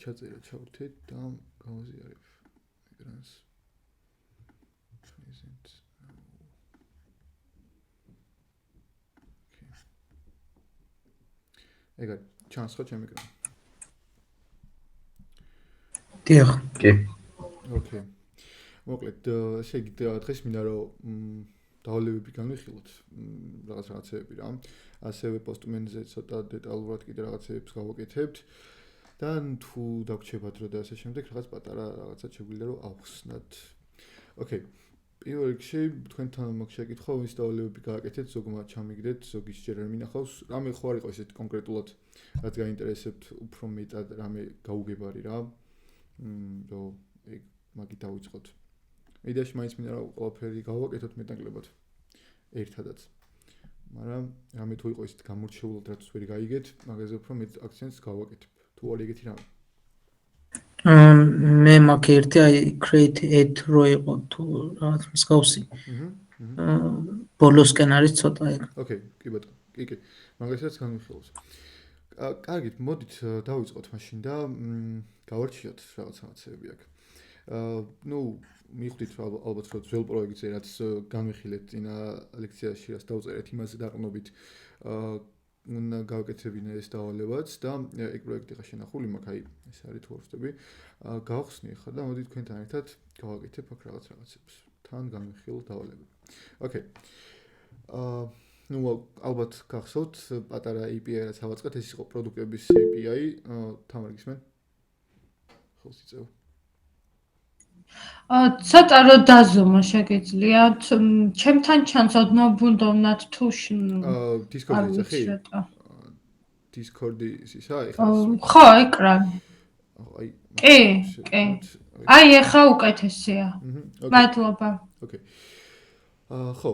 ჩაწერა ჩავთეთ და გავაზიარებ ეკრანს. Present. ეგა ჩანს ხო ჩემი ეკრანი? დიახ. კი. ოკეი. მოკლედ, ესე იგი დღეს მინდა რომ დავალებები განვიხილოთ, რაღაცეები რა. ასევე პოსტმენზე ცოტა დეტალურად კიდე რაღაცეებს გავაკეთებთ და თუ დაგვრჩებათ რომ და ასე შემდეგ რაღაც პატარა რაღაცა შეგვიძლია რომ ავხსნათ. ოკეი. პირველ რიგში თქვენთან მაქვს შეკითხვა, ვინც დავალებები გააკეთეთ, ზოგმა ჩამიგდეთ, ზოგის ჯერ არ მინახავს. რამე ხო არ იყო ესეთ კონკრეტულად რაც გაინტერესებთ, უფრო მეტად რამე გაუგებარი რა. რომ ეგ მაგი დავიწყოთ. იდეაში მაინც მინდა რომ ყველაფერი გავაკეთოთ მეტნაკლებად ერთადაც. მაგრამ რამე თუ იყო ისეთ გამორჩეულად რაც ვერ გაიგეთ, მაგაზე უფრო მეტ აქცენტს გავაკეთებ. თუ არ ეგეთი რამე. მე მაქვს ერთი აი create add რო იყო თუ რაღაც მსგავსი. ბოლოსკენ არის ცოტა ეგ. ოკეი, კი ბატონო. კი. მაგასაც განვიხილოთ. კარგით, მოდით დავიწყოთ მაშინ და გავარჩიოთ რაღაცები აქ. ნუ მივხვდით რომ ალბათ რომ ძველ პროექტზე რაც განვიხილეთ წინა ლექციაში რაც დავწერეთ იმაზე დაყრდნობით უნდა გავაკეთებინა ეს დავალებაც და ეგ პროექტი ხა შენახული მაქვს აი ეს არის თუ არ ვხსნები გავხსნი ხა და მოდით თქვენთან ერთად გავაკეთებ აქ რაღაცებს თან განვიხილ დავალებები. ოკეი. ნუ ალბათ გახსოვთ პატარა API რაც ავაწყეთ ეს იყო პროდუქტების API თამარ გისმენ? ხელს იწევ. ცოტა რო დაზომო შეგიძლია ჩემთან ჩანს ოდნობუნდოვნად თუ Discord-ზე ხი? Discord-ი ისა ეხლა? ხო, ეკრანი. კი. აი ეხა უკეთესია. მადლობა. ოკეი. ხო,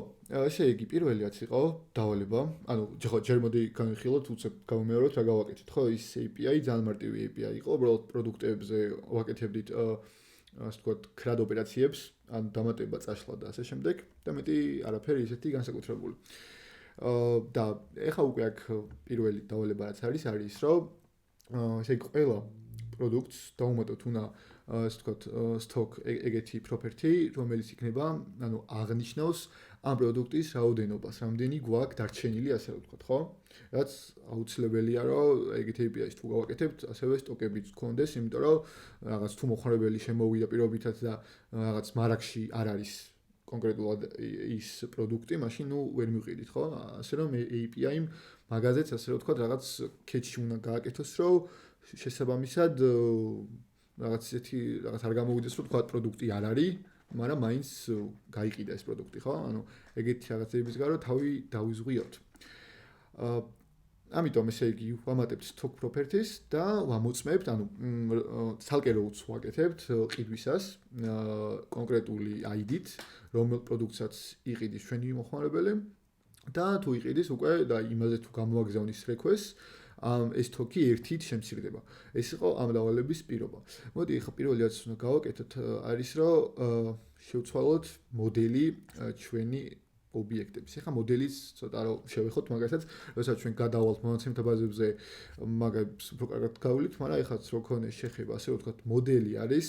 ესე იგი პირველი რაც იყო დავალება, ანუ ჯერ მოდი განვიხილოთ, უცებ გავუმეოროთ რა გავაკეთეთ, ხო? ის API ძალიან მარტივი API იყო, უბრალოდ პროდუქტებზე ვაკეთებდით ასე ვთქვათ, CRUD ოპერაციებს, ან დამატება, წაშლა და ასე შემდეგ და მეტი არაფერი ისეთი განსაკუთრებული. და ეხა უკვე აქ პირველი დავალება რაც არის რომ ესე იგი ყველა პროდუქტს დავუმატოთ უნდა ასე ვთქვათ, stock ეგეთი property, რომელიც იქნება, ანუ აღნიშნავს ამ პროდუქტის რაოდენობას, რამდენი გვაქვს დარჩენილი, ასე ვთქვათ, ხო? რაც აუცილებელია, რომ ეგეთი API-ს თუ გავაკეთებთ, ასევე სტოკებიც გქონდეს, იმიტომ რომ რაღაც თუ მოხარებელი შემოვიდა პირობითად და რაღაც მარაგში არ არის კონკრეტულად ის პროდუქტი, მაშინ ნუ ვერ მივყიდით, ხო? ასე რომ API-მ მაგაზეც ასე ვთქვათ, რაღაც catch-ი უნდა გააკეთოს, რომ შესაბამისად რაღაც ისეთი რაღაც არ გამოვიდეს, რომ თქვა პროდუქტი არ არის, მაგრამ მაინც გაიყიდა ეს პროდუქტი, ხო? ანუ ეგეთი რაღაცების გარო თავი დავიზღვიოთ. ამიტომ ესე იგი ვამატებთ stock properties და ვამოწმებთ, ანუ ცალკე როუთს ვაკეთებთ ყიდვისას კონკრეტული ID-ით, რომელ პროდუქტსაც იყიდის ჩვენი მოხმარებელი და თუ იყიდის უკვე და იმაზე თუ გამოაგზავნის request ეს თოკი ერთით შემცირდება. ეს იყო ამ დავალების პირობა. მოდი ახლა პირველი რაც უნდა გავაკეთოთ არის რომ შევცვალოთ მოდელი ჩვენი ობიექტების. ახლა მოდელის ცოტა რომ შევეხოთ მაგასაც, როდესაც ჩვენ გადავალთ მონაცემთა ბაზებზე მაგას უფრო კარგად გავვლით, მაგრამ ახლა რო ქონდეს შეხება, ასე ვთქვათ, მოდელი არის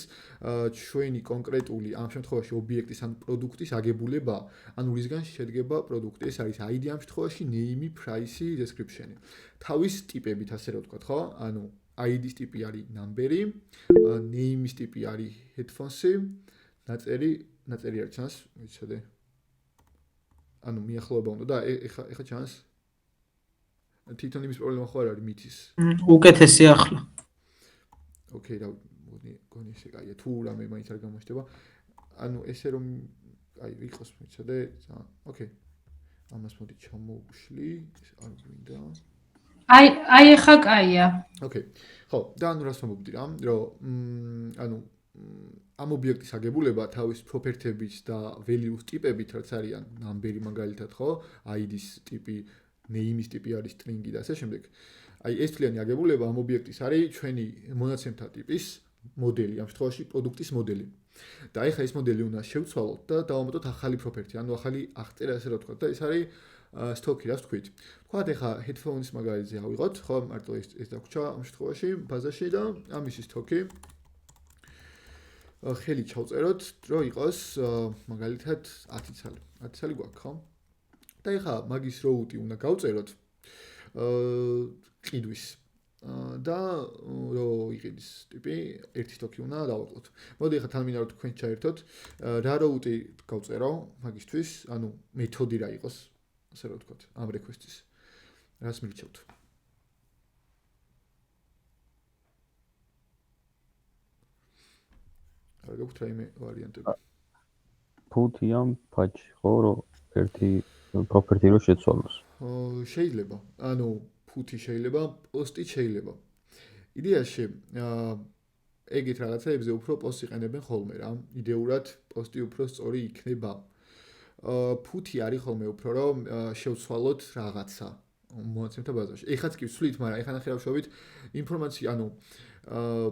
ჩვენი კონკრეტული ამ შემთხვევაში ობიექტის ან პროდუქტის აგებულება, ანუ რისგან შედგება პროდუქტი. ეს არის ID ამ შემთხვევაში, name, price, description. თავის ტიპებით, ასე რომ ვთქვათ, ხო? ანუ ID-ის ტიპი არის number-ი, name-ის ტიპი არის headphones-ი, ნაწერი არ ჩანს, ვიცოდე. ანუ მიახლოება უნდა და ეხა ჩანს. თვითონ იმის პრობლემა ხო არ არის მითის. უკეთესი ახლა. ოკეი, რა მოდი გონი ესე კაია, თუ რამე მაინც არ გამოჩნდება. ანუ ესე რომ აი ვიყოს ვიცოდე, ოკეი. ამას მოდი ჩამოვშლი, არ გვინდა. აი ეხა კაია. ოკეი. ხო, და ანუ რას ვამბობდი რა, რომ ანუ ამ ობიექტის აგებულება თავის property-ებით და value-ს ტიპებით, რაც არიან number-ი მაგალითად, ხო? ID-ის ტიპი, name-ის ტიპი არის string-ი და ასე შემდეგ. აი ეს თლიანი აგებულება ამ ობიექტის არის ჩვენი მონაცემთა ტიპის მოდელი, ამ შემთხვევაში პროდუქტის მოდელი. და ეხლა ეს მოდელი უნდა შევცვალოთ და დავამატოთ ახალი property, ანუ ახალი აღწერა, ასე რა ვთქვათ, და ეს არის სტოკი რას თქვით. თქვათ ეხა headphones მაგალითზე ავიღოთ, ხო, მარტო ეს დაგვრჩა ამ შემთხვევაში ბაზაში და ამისი სტოკი ხელი ჩავწეროთ, რომ იყოს მაგალითად 10 ცალი. 10 ცალი გვაქვს, ხო? და ეხა მაგის როუტი უნდა გავწეროთ ყიდვის და რო იყიდის ტიპი ერთი სტოკი უნდა დავაკლოთ. მოდი ეხა თან მინდა რომ თქვენ ჩაერთოთ რა როუტი გავწერო მაგისთვის, ანუ მეთოდი რა იყოს, ასე რომ ვთქვათ, ამ request-ის. რას მირჩევთ? არ გაქვთ რაიმე ვარიანტები? ფუთი ამ ფაჩი ხო რომ ერთი property რო შეცვალოს. შეიძლება, ანუ ფუთი შეიძლება, პოსტი შეიძლება. იდეაში ეგეთ რაღაცებზე უფრო პოსტს იყენებენ ხოლმე რა. იდეურად პოსტი უფრო სწორი იქნება. ფუთი არის ხოლმე უფრო რომ შევცვალოთ რაღაცა მონაცემთა ბაზაში. ეხაც კი ვცვლით, მაგრამ ეხა ნახე რა ვშოვით ინფორმაცია, ანუ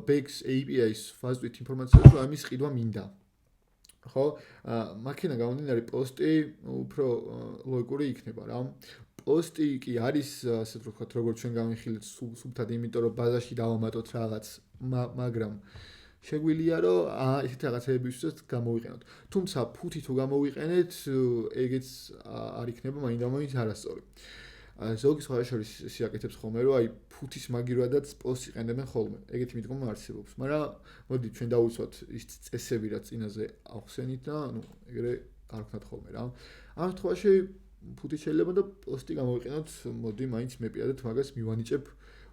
Bex API-ის ვაზვით ინფორმაციას, რომ ამის ყიდვა მინდა. ხო? მაქინა გამომდინარე პოსტი უფრო ლოგიკური იქნება რა. პოსტი კი არის, ასე ვთქვათ, როგორც ჩვენ გავიხილეთ სუბთად, იმიტომ რომ ბაზაში დავამატოთ რაღაც, მაგრამ შეგვიძლია რომ ესეთ რაღაცებისთვისაც გამოვიყენოთ. თუმცა ფუთი თუ გამოვიყენეთ, ეგეც არ იქნება მაინდა-მაინც არასწორი. ზოგი სხვა შორის სიაკეთებს ხოლმე, რომ აი ფუთის მაგირვადაც პოსტს იყენებენ ხოლმე. ეგეთი მიდგომა არსებობს, მაგრამ მოდი ჩვენ დავუცვათ ის წესები, რაც წინაზე ახსენით და ანუ ეგრე არ ვქნათ ხოლმე რა. ამ შემთხვევაში ფუთი შეიძლება და პოსტი გამოვიყენოთ, მოდი მაინც მე პირადად მაგას მივანიჭებ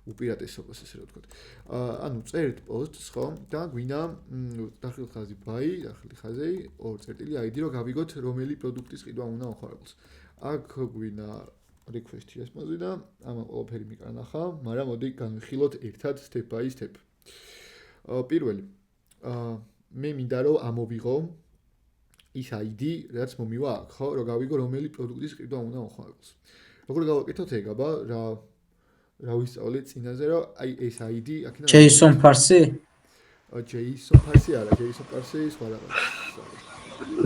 უპირატესობას, ასე რომ ვთქვათ. ანუ წერით პოსტს, ხო? და გვინდა დახრილი ხაზი buy, დახრილი ხაზი 2.id რომ გავიგოთ რომელი პროდუქტის ყიდვა უნდა მოხარებულს. აქ გვინდა request-ი ესმოდი და ამ ყველაფერი მიკარნახა, მაგრამ მოდი განვიხილოთ ერთად step by step. პირველი, მე მინდა რომ ამოვიღო ის ID, რაც მომივა აქ, ხო, რომ გავიგო რომელი პროდუქტის ყიდვა უნდა მოხარებულს. როგორ გავაკეთოთ ეგ, აბა, რა ვისწავლეთ წინაზე, რომ აი ეს ID აქედან JSON parse? JSON parse არა, JSON parse სხვა რაღაცა.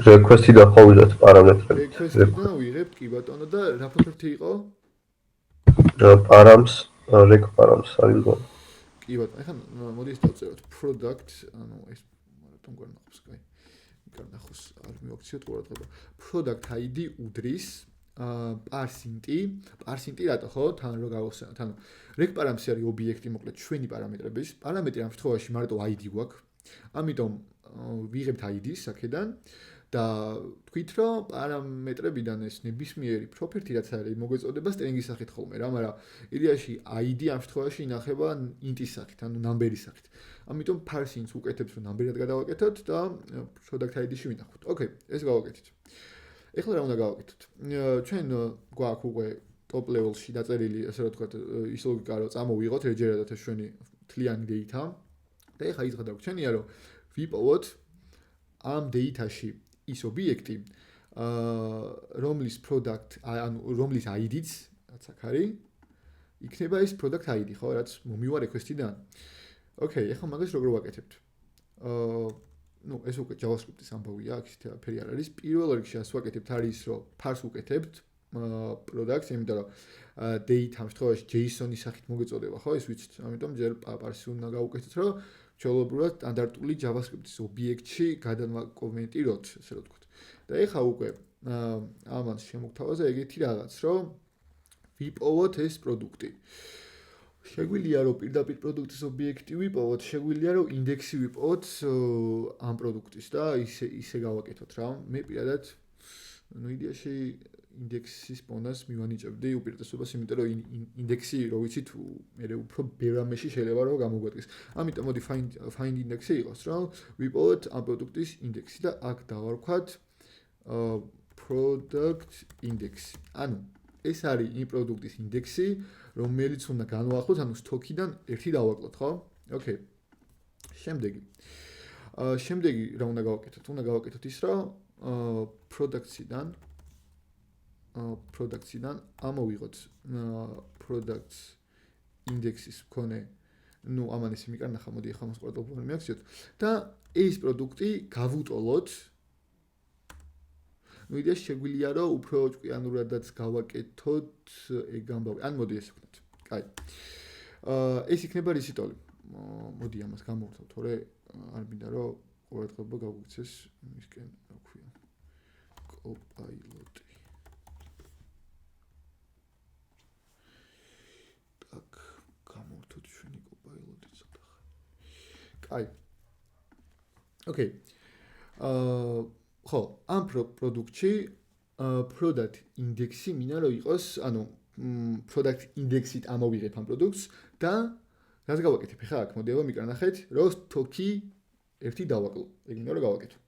request-ი დახოვიდათ პარამეტრები. request-დან ვიღებთ კი ბატონო და რა პროფერტი იყო? params, rec params არის მგონი. კი ბატონო, ეხლა მოდი ეს დავწეროთ product, ანუ ეს რატომ გვარნახობს, კაი. გარნახოს არ მივაქციოთ ყურადღება. product ID უდრის parse-int რატო ხო? თან რო გავახსენოთ. ანუ rec params არის ობიექტი, მოკლედ ჩვენი პარამეტრების. პარამეტრი ამ შემთხვევაში მარტო ID გვაქვს. ამიტომ ვიღებთ ID-ს აქედან და თქვით რომ პარამეტრებიდან ეს ნებისმიერი property რაც არის მოგვეწოდება string-ის სახით ხოლმე რა, მაგრამ იდეაში ID ამ შემთხვევაში ინახება int-ის სახით, ანუ number-ის სახით. ამიტომ parse-int უკეთებს რომ number-ად გადავაკეთოთ და product ID-ში ვინახოთ. ოკეი, ეს გავაკეთეთ. ეხლა რა უნდა გავაკეთოთ? ჩვენ გვაქვს უკვე top level-ში დაწერილი, ასე რომ ვთქვათ, ის ლოგიკა რომ წამოვიღოთ რეჯერადად ეს ჩვენი თლიანი data და ეხლა ის გადაგვჩენია რომ ვიპოვოთ ამ data-ში ის ობიექტი, რომლის product, ანუ რომლის ID-ც, რაც აქ არის, იქნება ეს product ID, ხო, რაც მომივა request-დან. ოკეი, ეხლა მაგას როგორ ვაკეთებთ? ну, ეს უკვე JavaScript-ის ამბავია, აქ ისეთი ფერი არ არის. პირველ რიგში ასე ვაკეთებთ არის, რომ parse უკეთებთ products, იმიტომ რომ data ამ შემთხვევაში JSON-ის სახით მოგეწოდება, ხო, ეს ვიცით. ამიტომ ჯერ parse უნდა გავუკეთოთ, რომ ჩვეულებრივად სტანდარტული JavaScript-ის ობიექტში გადავაკომენტიროთ, ასე რომ ვთქვათ. და ეხლა უკვე ამას შემოგთავაზე ეგეთი რაღაც, რომ ვიპოვოთ ეს პროდუქტი. შეგვიძლია რომ პირდაპირ პროდუქტის ობიექტი ვიპოვოთ, შეგვიძლია რომ ინდექსი ვიპოვოთ ამ პროდუქტის და ისე გავაკეთოთ რა. მე პირადად ну იდეაში ინდექსის პონას მივანიჭებდი უპირატესობას, იმიტომ რომ ინდექსი, რო ვიცით, მე უფრო ბევრ რამეში შეიძლება რომ გამოგვადგეს. ამიტომ მოდი find index-ი იყოს, რომ ვიპოვოთ ამ პროდუქტის ინდექსი და აქ დავარქვათ product index. ანუ ეს არის იმ პროდუქტის ინდექსი, რომელიც უნდა განვაახლოთ, ანუ სტოკიდან ერთი დავაკლოთ, ხო? ოკეი. შემდეგი რა უნდა გავაკეთოთ? უნდა გავაკეთოთ ის, რომ products-იდან ამოვიღოთ products index-ის მქონე, ну, ამან ესე მიკარნახა, მოდი ახლა მას ყურადღება მივაქციოთ და ეს პროდუქტი გავუტოლოთ იდეა შეგვიძლია რომ უფრო ჭკვიანურადაც გავაკეთოთ ეგ ამბავი. ან მოდი ესე ვქნათ. კაი. ეს იქნება რისიტოლი. მოდი ამას გამოვთავ, თორე არ მინდა რომ ყურადღება გაგვიქცეს მისკენ, რა ქვია. Copilot. Так, გამოვთოთ ჩვენი Copilot-ი ცოტა. კაი. ოკეი. ხო, ამ პროდუქტში product index-ი მინდა რომ იყოს, ანუ product index-ით ამოვიღებ ამ პროდუქტს და რაც გავაკეთებ ხა აქ მოდი აბა მიკრანახეთ რომ სტოკი 1 დავაკლო. ეგ მინდა რომ გავაკეთო.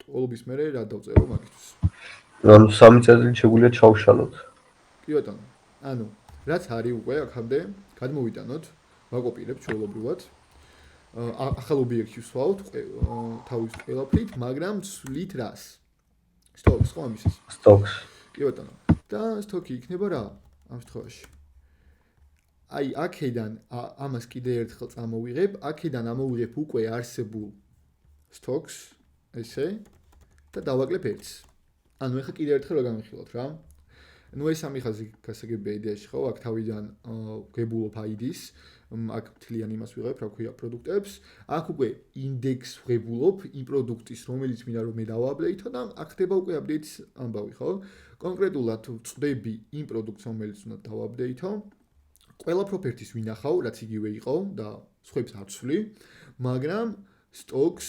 ტყოლობის მერე რა დავწერო მაგისთვის. ანუ 3 წერტილი შეგვიძლია ჩავშალოთ. კი ბატონო. ანუ რაც არის უკვე აქამდე გადმოვიტანოთ, ვაკოპირებ ჩვეულებრივად. ახალ ობიექტში ვსვავთ თავის ყველაფრით, მაგრამ ვსვლით რას? სტოკს ხო ამის ის? სტოკს. კი ბატონო. და სტოკი იქნება რა ამ შემთხვევაში? აი აქედან ამას კიდე ერთხელ წამოვიღებ, აქედან ამოვიღებ უკვე არსებულ სტოკს, ესე და დავაკლებ 1-ს. ანუ ეხლა კიდე ერთხელ რა გამიხილოთ რა? ნუ ეს სამი ხაზი გასაგებია იდეაში ხო? აქ თავიდან გებულობ ID-ს, აქ მთლიან იმას ვიღებ, რა ქვია პროდუქტებს. აქ უკვე ინდექს ვღებულობ იმ პროდუქტის, რომელიც მინდა რომ მე დავაპდეითო და აქ ხდება უკვე აპდეიტის ამბავი, ხო? კონკრეტულად ვწდები იმ პროდუქტს, რომელიც უნდა დავაპდეითო. ყველა პროპერტის ვინახავ, რაც იგივე იყო და სხვებს არ ვცვლი, მაგრამ სტოკს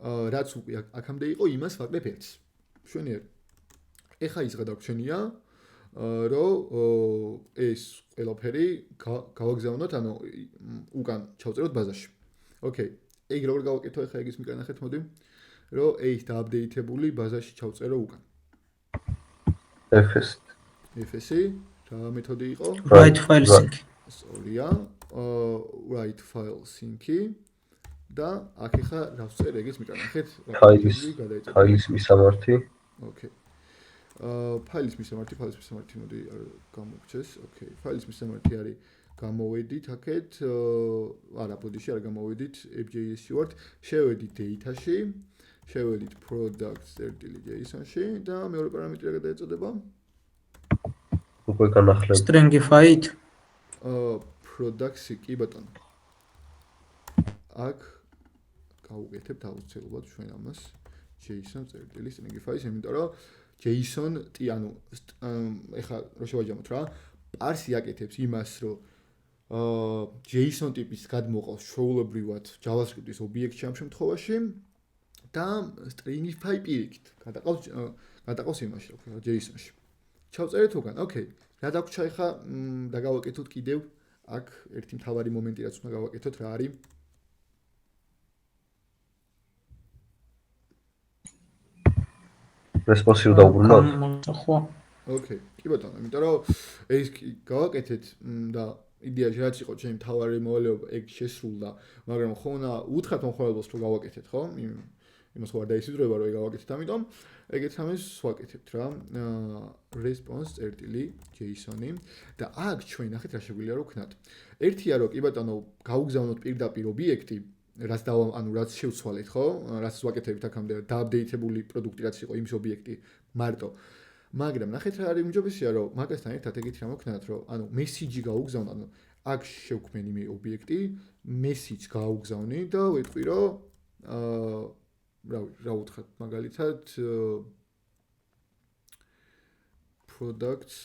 რაც უკვე აქამდე იყო, იმას ვაკლებ 1-ს. მშვენიერი. ეხა ის გადაგვრჩენია, რომ ეს ყველაფერი გავაგზავნოთ, ანუ უკან ჩავწეროთ ბაზაში. ოკეი. ეგ როგორ გავაკეთო ეხა ეგის მიკრანახეთ, მოდი. რომ ეს დააპდეითებული ბაზაში ჩავწერო უკან. FS-ი რა მეთოდი იყო? Write file sync. სწორია. Write file sync-ი და აქ ეხა რა ვწერ ეგის მიკრანახეთ? ფაილის მისამართი. ოკეი. ფაილის მისამართი მოდი გამოგჩეს. ოკეი. ფაილის მისამართი არის გამოვედით აქეთ, არა, ბოდიში არ გამოვედით, FJS-ში ვართ. შევედით data-ში, შევედით products.json-ში და მეორე პარამეტრი რა გადაეწოდება? უკვე განახლებ. Stringify-ით. products-ი კი ბატონო. აქ გავუკეთებთ აუცილებლად ჩვენ ამას JSON.stringify-ს, იმიტომ რომ JSON-ი, ანუ ეხლა რო შევაჯამოთ რა, parse-ი აკეთებს იმას, რომ JSON ტიპის გადმოყავს ჩვეულებრივად JavaScript-ის ობიექტში ამ შემთხვევაში და stringify პირიქით გადაყავს იმაში, რა ქვია, JSON-ში. ჩავწერეთ უკან, ოკეი. რა დაგვრჩა ეხლა დაგავაკეთოთ კიდევ აქ ერთი მთავარი მომენტი რაც უნდა გავაკეთოთ რა არის? Response-ი რომ დავუბრუნოთ. ხო. ოკეი. კი ბატონო, იმიტომ რომ ეს გავაკეთეთ და იდეაში რაც იყო ჩემი მთავარი მოვალეობა ეგ შესრულდა, მაგრამ ხო უნდა უთხრათ მომხმარებელს რომ გავაკეთეთ, ხო? იმას ხო არ დაისვიდრება რომ ეგ გავაკეთეთ, ამიტომ ეგეც ამას ვაკეთებთ რა. response.json-ი და აქ ჩვენ ნახეთ რა შეგვიძლია რომ ვქნათ. ერთია რომ კი ბატონო გავუგზავნოთ პირდაპირ ობიექტი, რაც რაც შევცვალეთ, ხო? რაც ვაკეთებთ აქამდე დააპდეითებული პროდუქტი რაც იყო იმის ობიექტი მარტო. მაგრამ ნახეთ რა არის უმჯობესია რომ მაგასთან ერთად ეგეთი რამ ვქნათ რომ ანუ მესიჯი გავუგზავნოთ, ანუ აქ შევქმნი მე ობიექტი, მესიჯს გავუგზავნი და ვეტყვი რომ რა უთხრათ მაგალითად products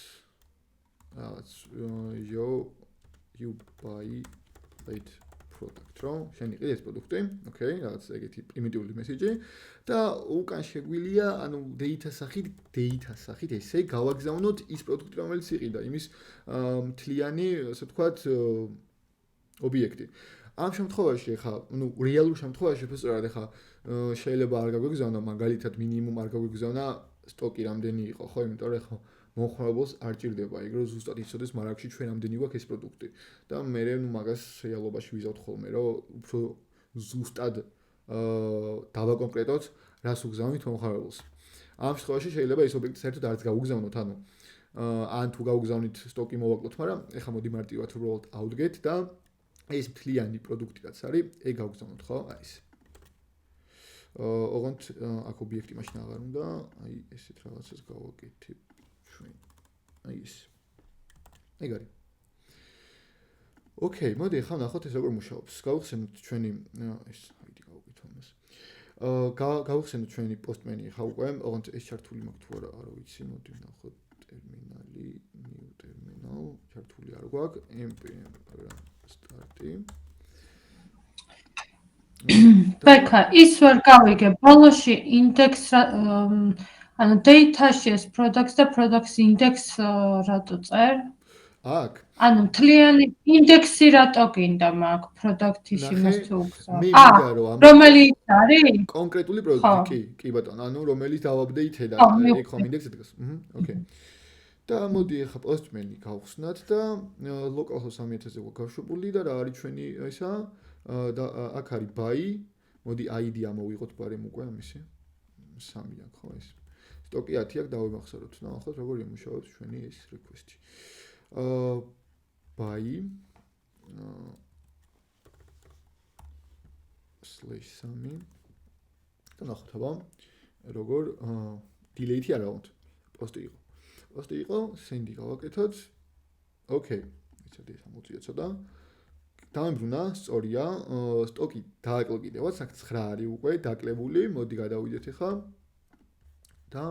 you buy it product რო შენ იყიდე ეს პროდუქტი, ოკეი, რაღაც ეგეთი პრიმიტიული მესიჯი და უკან შეგვიძლია, ანუ data სახით ესე გავაგზავნოთ ის პროდუქტი, რომელიც იყიდა, იმის მთლიანი, ასე ვთქვათ, ობიექტი. ამ შემთხვევაში ხა, ну, რეალურ შემთხვევაში სწორად ხა შეიძლება არ გაგვიგზავნა, მაგალითად მინიმუმ არ გაგვიგზავნა სტოკი რამდენი იყო, ხო, იმიტომ რომ ხა მომხმარებელს არ ჭირდება ეგ რომ ზუსტად იცოდეს მარაგში ჩვენ რამდენი გვაქვს ეს პროდუქტი და მე მაგას რეალობაში ვიზავთ ხოლმე რომ უფრო ზუსტად დავაკონკრეტოთ რას უგზავნით მომხმარებელს. ამ შემთხვევაში შეიძლება ეს ობიექტი საერთოდ არც გაუგზავნოთ, ანუ ან თუ გაუგზავნით სტოკი მოვაკლოთ, მაგრამ ეხლა მოდი მარტივად უბრალოდ ავდგეთ და ეს მთლიანი პროდუქტი რაც არის, ეგ გავგზავნოთ, ხო? აი ეს. ოღონდ აქ ობიექტი მაშინ აღარ უნდა, აი ესეთ რაღაცას გავაკეთებ ჩვენ. აი ეს. ეგ არის. ოკეი, მოდი ახლა ნახოთ ეს როგორ მუშაობს. გავხსენოთ ჩვენი ეს აიდი გავაკეთო ამას. გავხსენოთ ჩვენი პოსტმენი ხა უკვე, ოღონდ ეს ჩართული მაქვს თუ არა, არ ვიცი, მოდი ვნახოთ ტერმინალი, new terminal, ჩართული არ გვაქვს, npm start-ი. ბექა, ის ვერ გავიგე, ბოლოში ინდექს ანუ data-ში ეს products და products index რატო წერ? აქ ანუ მთლიანი ინდექსი რატო გინდა მაგ product-ის იმას თუ უგზავნა? მე მინდა რომ რომელიც არის? კონკრეტული პროდუქტი, კი ბატონო, ანუ რომელიც დავაპდეითე და ეგ ხომ ინდექსი დგას. ოკეი. და მოდი ახლა პოსტმენი გავხსნათ და localhost 3000-ზე გვაქვშებული და რა არის ჩვენი ისა და აქ არის buy, მოდი ID ამოვიღოთ ბარემ უკვე ამისი. 3 აქ ხო ეს. სტოკი 10 აქ დავიმახსოვროთ. ნახოთ როგორ იმუშავებს ჩვენი ეს request-ი. buy /3 და ნახოთ აბა როგორ delete-ი არა უნდა. პოსტი იყო, send-ი გავაკეთოთ. ოკეი, იცოდი ეს ამოწია ცოტა. დამებრუნა, სწორია, სტოკი დააკლე კიდევაც, აქ 9 არის უკვე დაკლებული, მოდი გადავიდეთ ახლა. და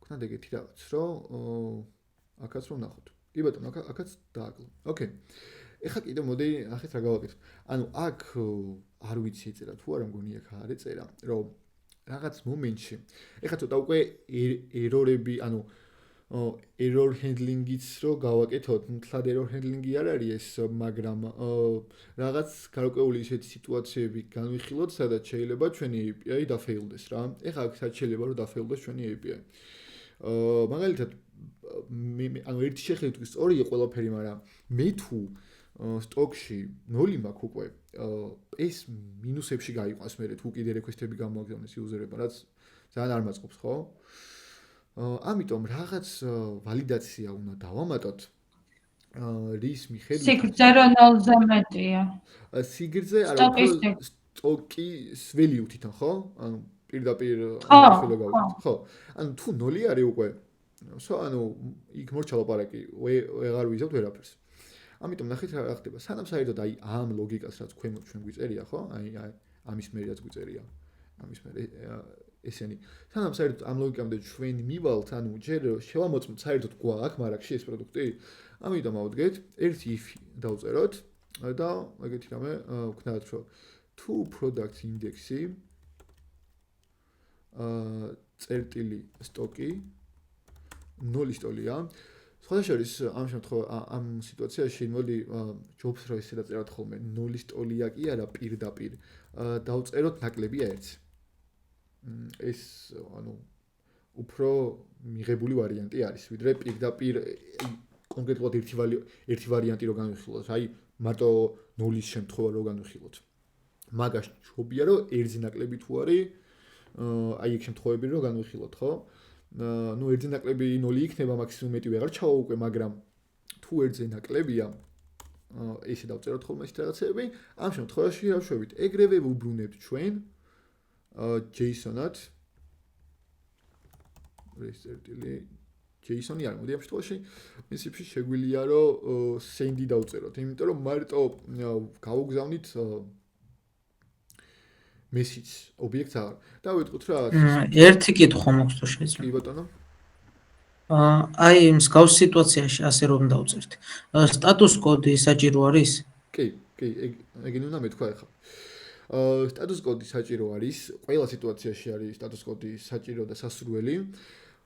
ვქნათ ეგეთი რაღაც, რომ აქაც რომ ნახოთ. კი ბატონო, აქაც დააკლე. ოკეი. ეხლა კიდევ მოდი ახეთ რა გავაკეთოთ. ანუ აქ არ ვიცი ეწერა თუ არა, მგონი აქ არ ეწერა, რომ რაღაც მომენტში. ეხლა ცოტა უკვე ერორები, ანუ error handling-იც რო გავაკეთოთ, მთლად error handling-ი არ არის ეს, მაგრამ რაღაც გარკვეული ისეთი სიტუაციები განვიხილოთ, სადაც შეიძლება ჩვენი API დაფეილდეს რა. ეხლა აქ სადაც შეიძლება რომ დაფეილდეს ჩვენი API. მაგალითად ანუ ერთი შეხედვით კი სწორია ყველაფერი, მაგრამ მე თუ სტოკში 0 მაქვს უკვე, ეს მინუსებში გაიყვანს მე თუ კიდე request-ები გამოაგზავნეს იუზერებმა, რაც ძალიან არ მაწყობს, ხო? ამიტომ რაღაც ვალიდაცია უნდა დავამატოთ. რის მიხედვით სიგრძე რო 0-ზე მეტია. სიგრძე არა, სტოკის value თვითონ, ხო? ანუ პირდაპირ ხო. ხო. ანუ თუ 0 არის უკვე, ანუ იქ მორჩა ლაპარაკი, ვეღარ ვიზავთ ვერაფერს. ამიტომ ნახეთ რა ხდება. სანამ საერთოდ აი ამ ლოგიკას რაც ქვემოთ ჩვენ გვიწერია, ხო? აი ამის მე რაც გვიწერია. ამის მე ესენი. სანამ საერთოდ ამ ლოგიკამდე ჩვენ მივალთ, ანუ ჯერ შევამოწმოთ საერთოდ გვაქვს მარაკში ეს პროდუქტი. ამიტომ ავდგეთ, ერთი if დავწეროთ და ეგეთი რამე ვქნათ, რომ თუ product index-ი წერტილი სტოკი 0 სტოლია. სხვა შორის ამ ამ სიტუაციაში მოდი jobs რო ესე დაწეროთ ხოლმე 0 სტოლია კი არა პირდაპირ დავწეროთ ნაკლებია 1. ეს ანუ უფრო მიღებული ვარიანტი არის, ვიდრე პირდაპირ კონკრეტულად ერთი ვარიანტი რო განვიხილოთ, აი მარტო 0-ის შემთხვევა რო განვიხილოთ. მაგას ჯობია რომ ერთი ნაკლები თუ არის, აი ეგ შემთხვევები რო განვიხილოთ, ხო? ნუ ერთი ნაკლები 0 იქნება, მაქსიმუმ მეტი ვეღარ ჩავა უკვე, მაგრამ თუ ერთზე ნაკლებია, ესე დავწეროთ ხოლმე ეს რაღაცები, ამ შემთხვევაში ავშვებით, ეგრევე ვუბრუნებთ ჩვენ JSON-ად resetili JSON-ი არ მოდი ამ შემთხვევაში პრინციპში შეგვიძლია რომ send-ი დავწეროთ, იმიტომ რომ მარტო გავუგზავნით message ობიექტს აღარ. და ვიტყვით რა ერთი კითხვა მაქვს თუ შეიძლება. კი ბატონო. აი მსგავს სიტუაციაში ასე რომ დავწერთ. status code საჭირო არის? კი, ეგენი უნდა მეთქვა ახლა. status code საჭირო არის, ყველა სიტუაციაში არის status code საჭირო და სასურველი.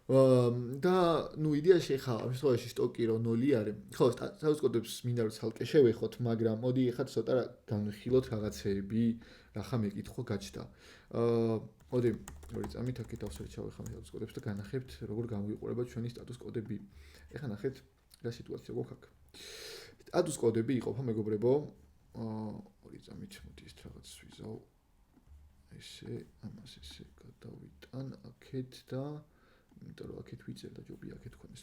და ნუ იდეაში ახლა ამ შემთხვევაში სტოკი რო 0 არის. ხო, status code-ებს მინდა რომ ცალკე შევეხოთ, მაგრამ მოდი ახლა ცოტა განვიხილოთ რაღაცეები, რახა მეკითხვა გაჩნდა. მოდი, ორი წამით აქეთ ავსერჩავ ახლა status code-ებს და განახებთ, როგორ განვიყურება ჩვენი status code-ები. ახლა ნახეთ რა სიტუაცია გვაქვს აქ. status code-ები იყოფა მეგობრებო, ორი წამით მოდი ეს რაღაც ვიზავ. ესე, ამას ესე გადავიტან აქეთ და იმიტომ რომ აქეთ ვიწერ და ჯობია აქეთ თქვენს.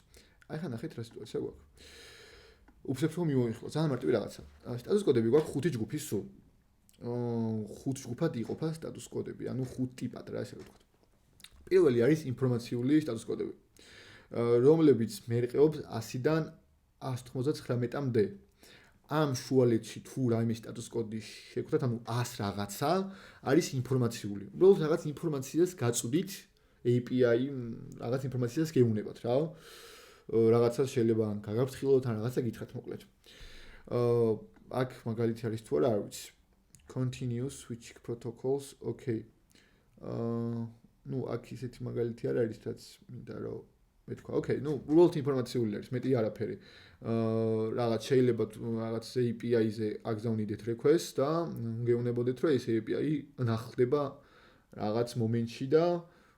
აი ხა ნახეთ რა სიტუაცია გვაქვს. უფსებს რომ მივიღო, ძალიან მარტივი რაღაცა. status code-ები გვაქვს 5 ჯგუფის სულ. ხუთ ჯგუფად იყოფა სტატუს კოდები, ანუ ხუთ ტიპად რა ესე ვთქვათ. პირველი არის ინფორმაციული სტატუს კოდები, რომლებიც მერყეობს 100-დან 199-მდე. ამ შუალედში თუ რაიმე სტატუს კოდი შეგხვდათ, ანუ 100 რაღაცა არის ინფორმაციული. უბრალოდ რაღაც ინფორმაციას გაწვდით API რაღაც ინფორმაციას გეუნებათ რა. რაღაცას შეიძლება ან გაგაფრთხილოთ, ან რაღაცა გითხრათ მოკლედ. აქ მაგალითი არის თუ არა, არ ვიცი. Continuous switching protocols, okay. აქ ისეთი მაგალითი არ არის, რაც მინდა რომ მეთქვა. Okay, უბრალოდ ინფორმაციული არის, მეტი არაფერი. რაღაც შეიძლება რაღაც API-ზე აგზავნიდეთ request და გეუნებოდეთ, რომ ეს API ნახდება რაღაც მომენტში და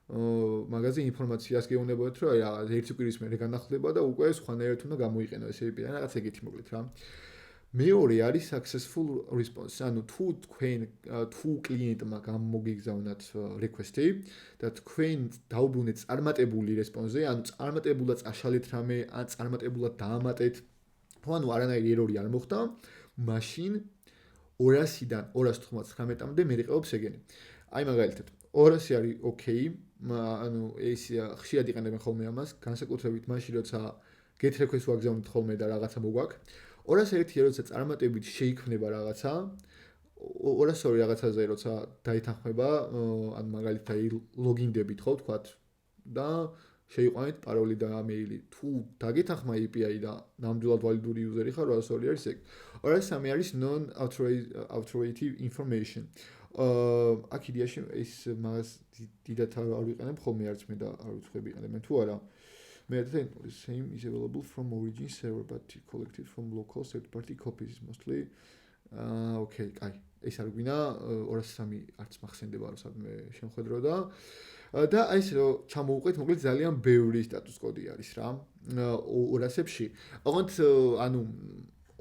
მაგაზე ინფორმაციას გეუნებოდეთ, რომ რაღაც ერთი კვირის მერე განახლდება და უკვე სხვანაირად უნდა გამოიყენო ეს API, რაღაც ეგეთი მოკლედ რა. მეორე არის successful response. ანუ თუ კლიენტმა გამოგიგზავნათ request-ი და თქვენ დაუბრუნეთ წარმატებული response-ზე, ანუ წარმატებულად წაშალეთ რამე, ან წარმატებულად დაამატეთ, თუ ანუ არანაირი error-ი არ მოხდა, მაშინ 200-დან 299-მდე მერყეობს ეგენი. აი მაგალითად 200 არის okay, ანუ ეს ხშირად იყენებენ ხოლმე ამას, განსაკუთრებით მაშინ, როცა get request ვაგზავნით ხოლმე და რაღაცა მოგვაქვს. 201-ია, როცა წარმატებით შეიქმნება რაღაცა, 202 რაღაცაზე, როცა დაითანხმება, ან მაგალითად ლოგინდებით ხო ვთქვათ და შეიყვანეთ პაროლი და მეილი. თუ დაგეთანხმა API და ნამდვილად ვალიდური იუზერი ხარ, 202 არის ეგ. 203 არის non-authoritative information. აქ იდეაში ეს მაგას დიდათ არ ვიყენებ ხოლმე, არც მე და არ ვიცხები იყენებენ თუ არა. The same is available from origin server, but collected from local third-party copies mostly. Okay, აი, ეს არ გვინა 203 არც მახსენდება რომ სადმე შემხედრო და აი ეს რომ ჩამოვუყვეთ, მოკლედ ძალიან ბევრი სტატუს კოდი არის რა. 200-ებში. ოღონდ ანუ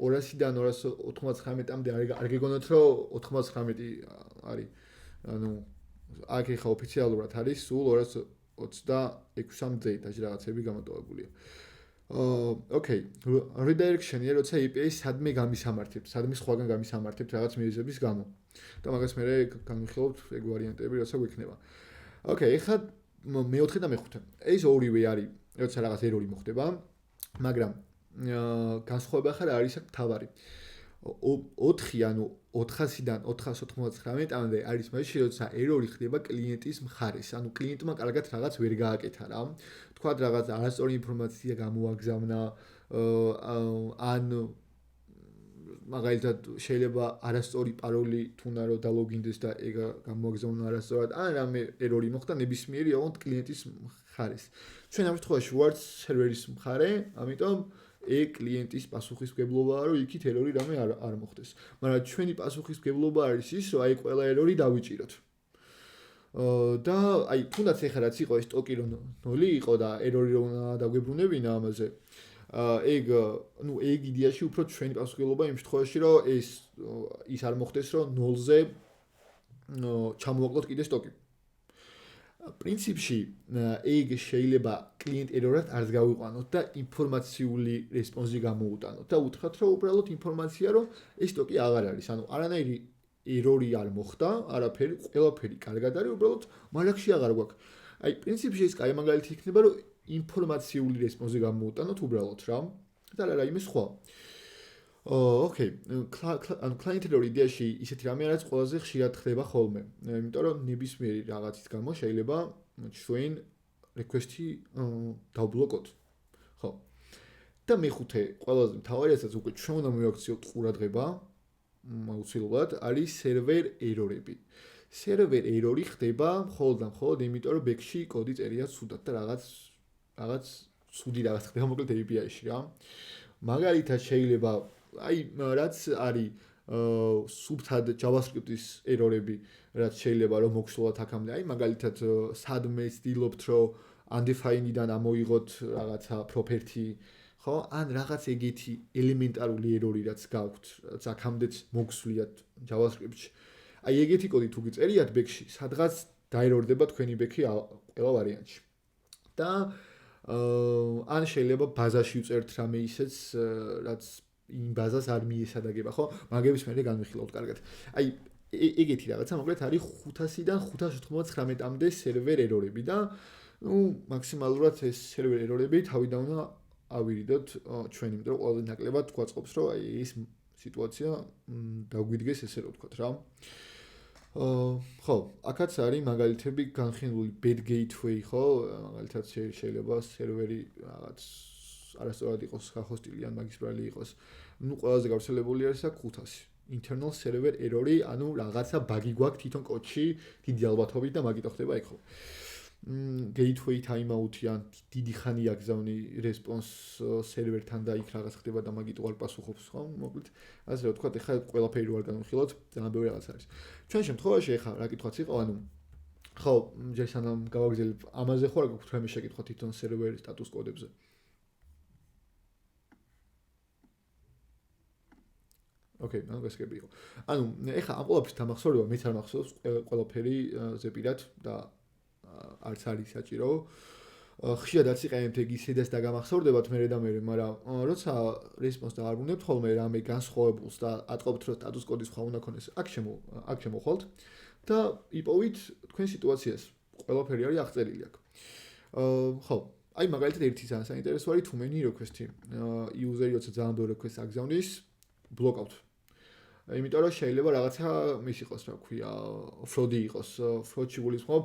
200-დან 299-მდე არ გეგონოთ რომ 99 არის. ანუ აქ ხა ოფიციალურად არის სულ 226-მდე და რაღაცები გამოტოვებულია. Okay, redirection-ია, როცა API სადმე გამისამართებთ, სადმე სხვაგან გამისამართებთ რაღაც მიზეზების გამო. და მაგას მე განვიხილავთ ეგ ვარიანტები, როცა გვექნება. Okay, ეხლა მეოთხე და მეხუთე. ეს ორივე არის, როცა რაღაც error-ი მოხდება, მაგრამ განსხვავება ხარ არის აქ თავარი. 4 ანუ 400-დან 499-მდე არის მაშინ, როცა error-ი ხდება კლიენტის მხარეს. ანუ კლიენტმა კარგად რაღაც ვერ გააკეთა რა. თქვა რაღაც არასწორი ინფორმაცია გამოაგზავნა, ან მაგალითად შეიძლება არასწორი პაროლი თუნდა რომ დალოგინდეს და ეგ გამოაგზავნა არასწორად, ან რამე error-ი მოხდა ნებისმიერი ოღონდ კლიენტის მხარეს. ჩვენ ამ შემთხვევაში ვართ სერვერის მხარე, ამიტომ ეგ კლიენტის პასუხისმგებლობაა, რომ იქით error-ი რამე არ მოხდეს. მაგრამ ჩვენი პასუხისმგებლობა არის ის, რომ აი ყველა error-ი დავიჭიროთ. და აი თუნდაც ეხლა რაც იყო ეს ტოკი რომ 0 იყო და error-ი რომ დაგვებრუნებინა ამაზე. ეგ იდეაში უფრო ჩვენი პასუხისმგებლობა იმ შემთხვევაში, რომ ის არ მოხდეს, რომ 0-ზე ჩამოვაკლოთ კიდე სტოკი. პრინციპში ეგ შეიძლება კლient error-ად არც გავიყვანოთ და ინფორმაციული response-ი გამოუტანოთ და უთხრათ, რომ უბრალოდ ინფორმაცია, რომ ეს სტოკი აღარ არის. ანუ არანაირი error-ი არ მოხდა, არაფერი, ყველაფერი კარგად არის, უბრალოდ მარაგში აღარ გვაქვს. აი პრინციპში ეს კაი მაგალითი იქნება, რომ ინფორმაციული response-ი გამოუტანოთ უბრალოდ რა და რა რაიმე სხვა. Okay, ანუ client error იდეაში ისეთი რამე არის ყველაზე ხშირად ხდება ხოლმე. იმიტომ რომ ნებისმიერი რაღაცის გამო შეიძლება ჩვენ request-ი დავბლოკოთ. ხო. და მეხუთე, ყველაზე მთავარი რასაც უკვე ჩვენ უნდა მივაქციოთ ყურადღება, აუცილებლად არის server error-ები. Server error-ი ხდება მხოლოდ და მხოლოდ იმიტომ რომ back-ში კოდი წერია ცუდად და რაღაც ცუდი რაღაც ხდება მოკლედ API-ში რა. მაგალითად შეიძლება აი რაც არის subtad JavaScript-ის error-ები, რაც შეიძლება რომ მოგვსვლათ აქამდე. აი მაგალითად სადმე ცდილობთ რომ undefined-დან ამოიღოთ რაღაცა property, ხო? ან რაღაც ეგეთი ელემენტარული error-ი რაც გაქვთ, რაც აქამდეც მოგვსვლიათ JavaScript-ში. აი ეგეთი კოდი თუ გიწერიათ back-ში, სადღაც დაერორდება თქვენი back-ი ყველა ვარიანტში. და ან შეიძლება ბაზაში უწერთ რამე ისეც, რაც იმ ბაზას არ მიესადაგება, ხო? მაგების მერე განვიხილავთ კარგად. აი ეგეთი რაღაცა, მოკლედ არის 500-დან 599-მდე სერვერ ერორები და მაქსიმალურად ეს სერვერ ერორები თავიდან უნდა ავირიდოთ ჩვენ, იმიტომ რომ ყველაზე ნაკლებად გვაწყობს, რომ აი ეს სიტუაცია დაგვიდგეს ესე რომ ვთქვათ რა. ხო, აქაც არის მაგალითები განხილული bad gateway, ხო, მაგალითად შეიძლება სერვერი რაღაც არასწორად იყოს ხახოსტილი ან მაგისტრალი იყოს. ყველაზე გავრცელებული არის აქ 500. internal server error-ი, ანუ რაღაცა ბაგი გვაქვს თვითონ კოდში, დიდი ალბათობით და მაგით ხდება იქ ხო. gateway timeout-ი ან დიდი ხანი აგზავნი response server-თან და იქ რაღაც ხდება და მაგით უარ პასუხობს, ხო? მოკლედ, ასე რომ ვთქვათ, ეხლა ყველაფერი ვარ განვიხილოთ, ძალიან ბევრი რაღაც არის. ჩვენ შემთხვევაში ეხლა რა კითხვაც იყო, ანუ ხო, ჯერ სანამ გავაგრძელებ, ამაზე ხო რა გაქვთ რამე შეკითხვა თვითონ server status კოდებზე? ოკეი, ანუ გასაგები იყო. ანუ ეხლა ამ ყველაფრის დამახსოვრება მეც არ მახსოვს ყველაფერი ზეპირად და არც არის საჭირო. ხშირად იყენებთ ეგ ისედაც და გამახსოვრდებათ მერე და მერე, მაგრამ როცა response დაარბუნებთ ხოლმე რამე განსხვავებულს და ატყობთ რომ status კოდის სხვა უნდა ქონდეს, აქ შემოხვალთ და იპოვით თქვენ სიტუაციას. ყველაფერი არის აღწერილი აქ. ხო, აი მაგალითად ერთი ძალიან საინტერესო არის too many request-ი. user-ი როცა ძალიან ბევრი request აგზავნის, ბლოკავთ. იმიტომ რომ შეიძლება რაღაცა ის იყოს, რა ქვია, fraud-ი იყოს, fraud-ში გულისხმობ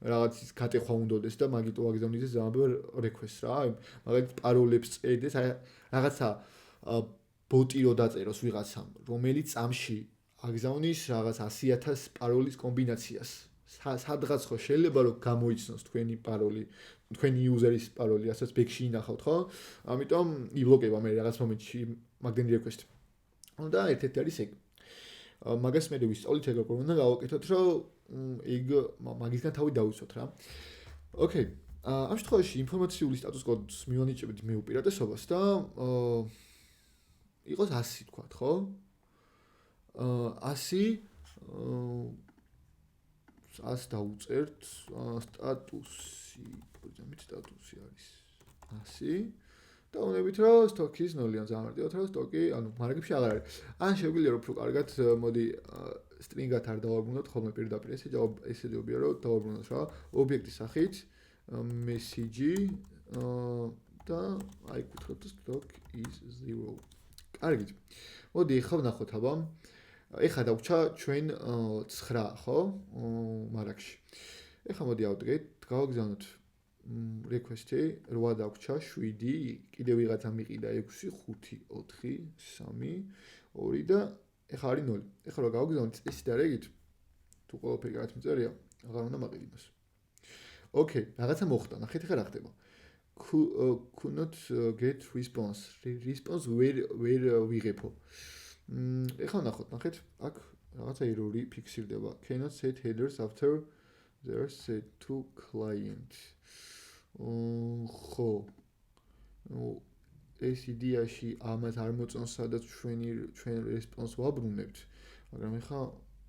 რაღაც გატეხვა უნდადეს და მაგით ვაგზავნიდეს ძალიან ბევრ request-ს რა. მაგალითად პაროლებს წერდეს, აი რაღაცა ბოტი რო დაწეროს ვიღაცამ, რომელიც წამში აგზავნის რაღაც 100,000 პაროლის კომბინაციას. სადღაც ხო შეიძლება რომ გამოიცნოს თქვენი პაროლი, თქვენი user-ის პაროლი, რასაც ბექში ინახავთ, ხო? ამიტომ იბლოკება მე რაღაც მომენტში მაგდენი request. და ერთ-ერთი არის ეგ. მაგას მე ვისწავლით ეგ როგორ უნდა გავაკეთოთ, რომ ეგ მაგისგან თავი დავიცოთ რა. ოკეი. ამ შემთხვევაში ინფორმაციული სტატუს კოდს მივანიჭებთ მე უპირატესობას და იყოს 100 თქვათ, ხო? 100 დავუწერთ სტატუსი, პროგრამით სტატუსი არის 100 და უნებით რომ სტოკის 0-იან ძალიან მარტივად რომ სტოკი, ანუ მარაგებში აღარ არის. ან შეგვიძლია რომ უფრო კარგად მოდი string-ად არ დავაბრუნოთ ხოლმე პირდაპირ ესე ჯობია რომ დავაბრუნოთ რა ობიექტის სახით message და აი ვკითხოთ stock is 0. კარგით. მოდი ახლა ვნახოთ აბა. ეხლა დავჭა ჩვენ 9 ხო? მარაგში. ეხლა მოდი ავდგეთ, გავაგზავნოთ request-ი 8 დაგვრჩა 7 კიდე ვიღაცა მიყიდა 6 5 4 3 2 და ეხლა არის 0. ეხლა რა გავაგზავნოთ ეს და რეგით თუ ყველაფერი რაღაც მიწერია აღარ უნდა მაყიდოს. ოკეი, რაღაცა მოხდა. ნახეთ ეხლა რა ხდება. could not get response. Response where ვიღებო. ეხლა ნახეთ, აქ რაღაცა error-ი ფიქსირდება. Cannot set headers after there set to client. ხო. ეს იდეაში ამას არ მოწონს, სადაც ჩვენ response ვაბრუნებთ, მაგრამ ეხლა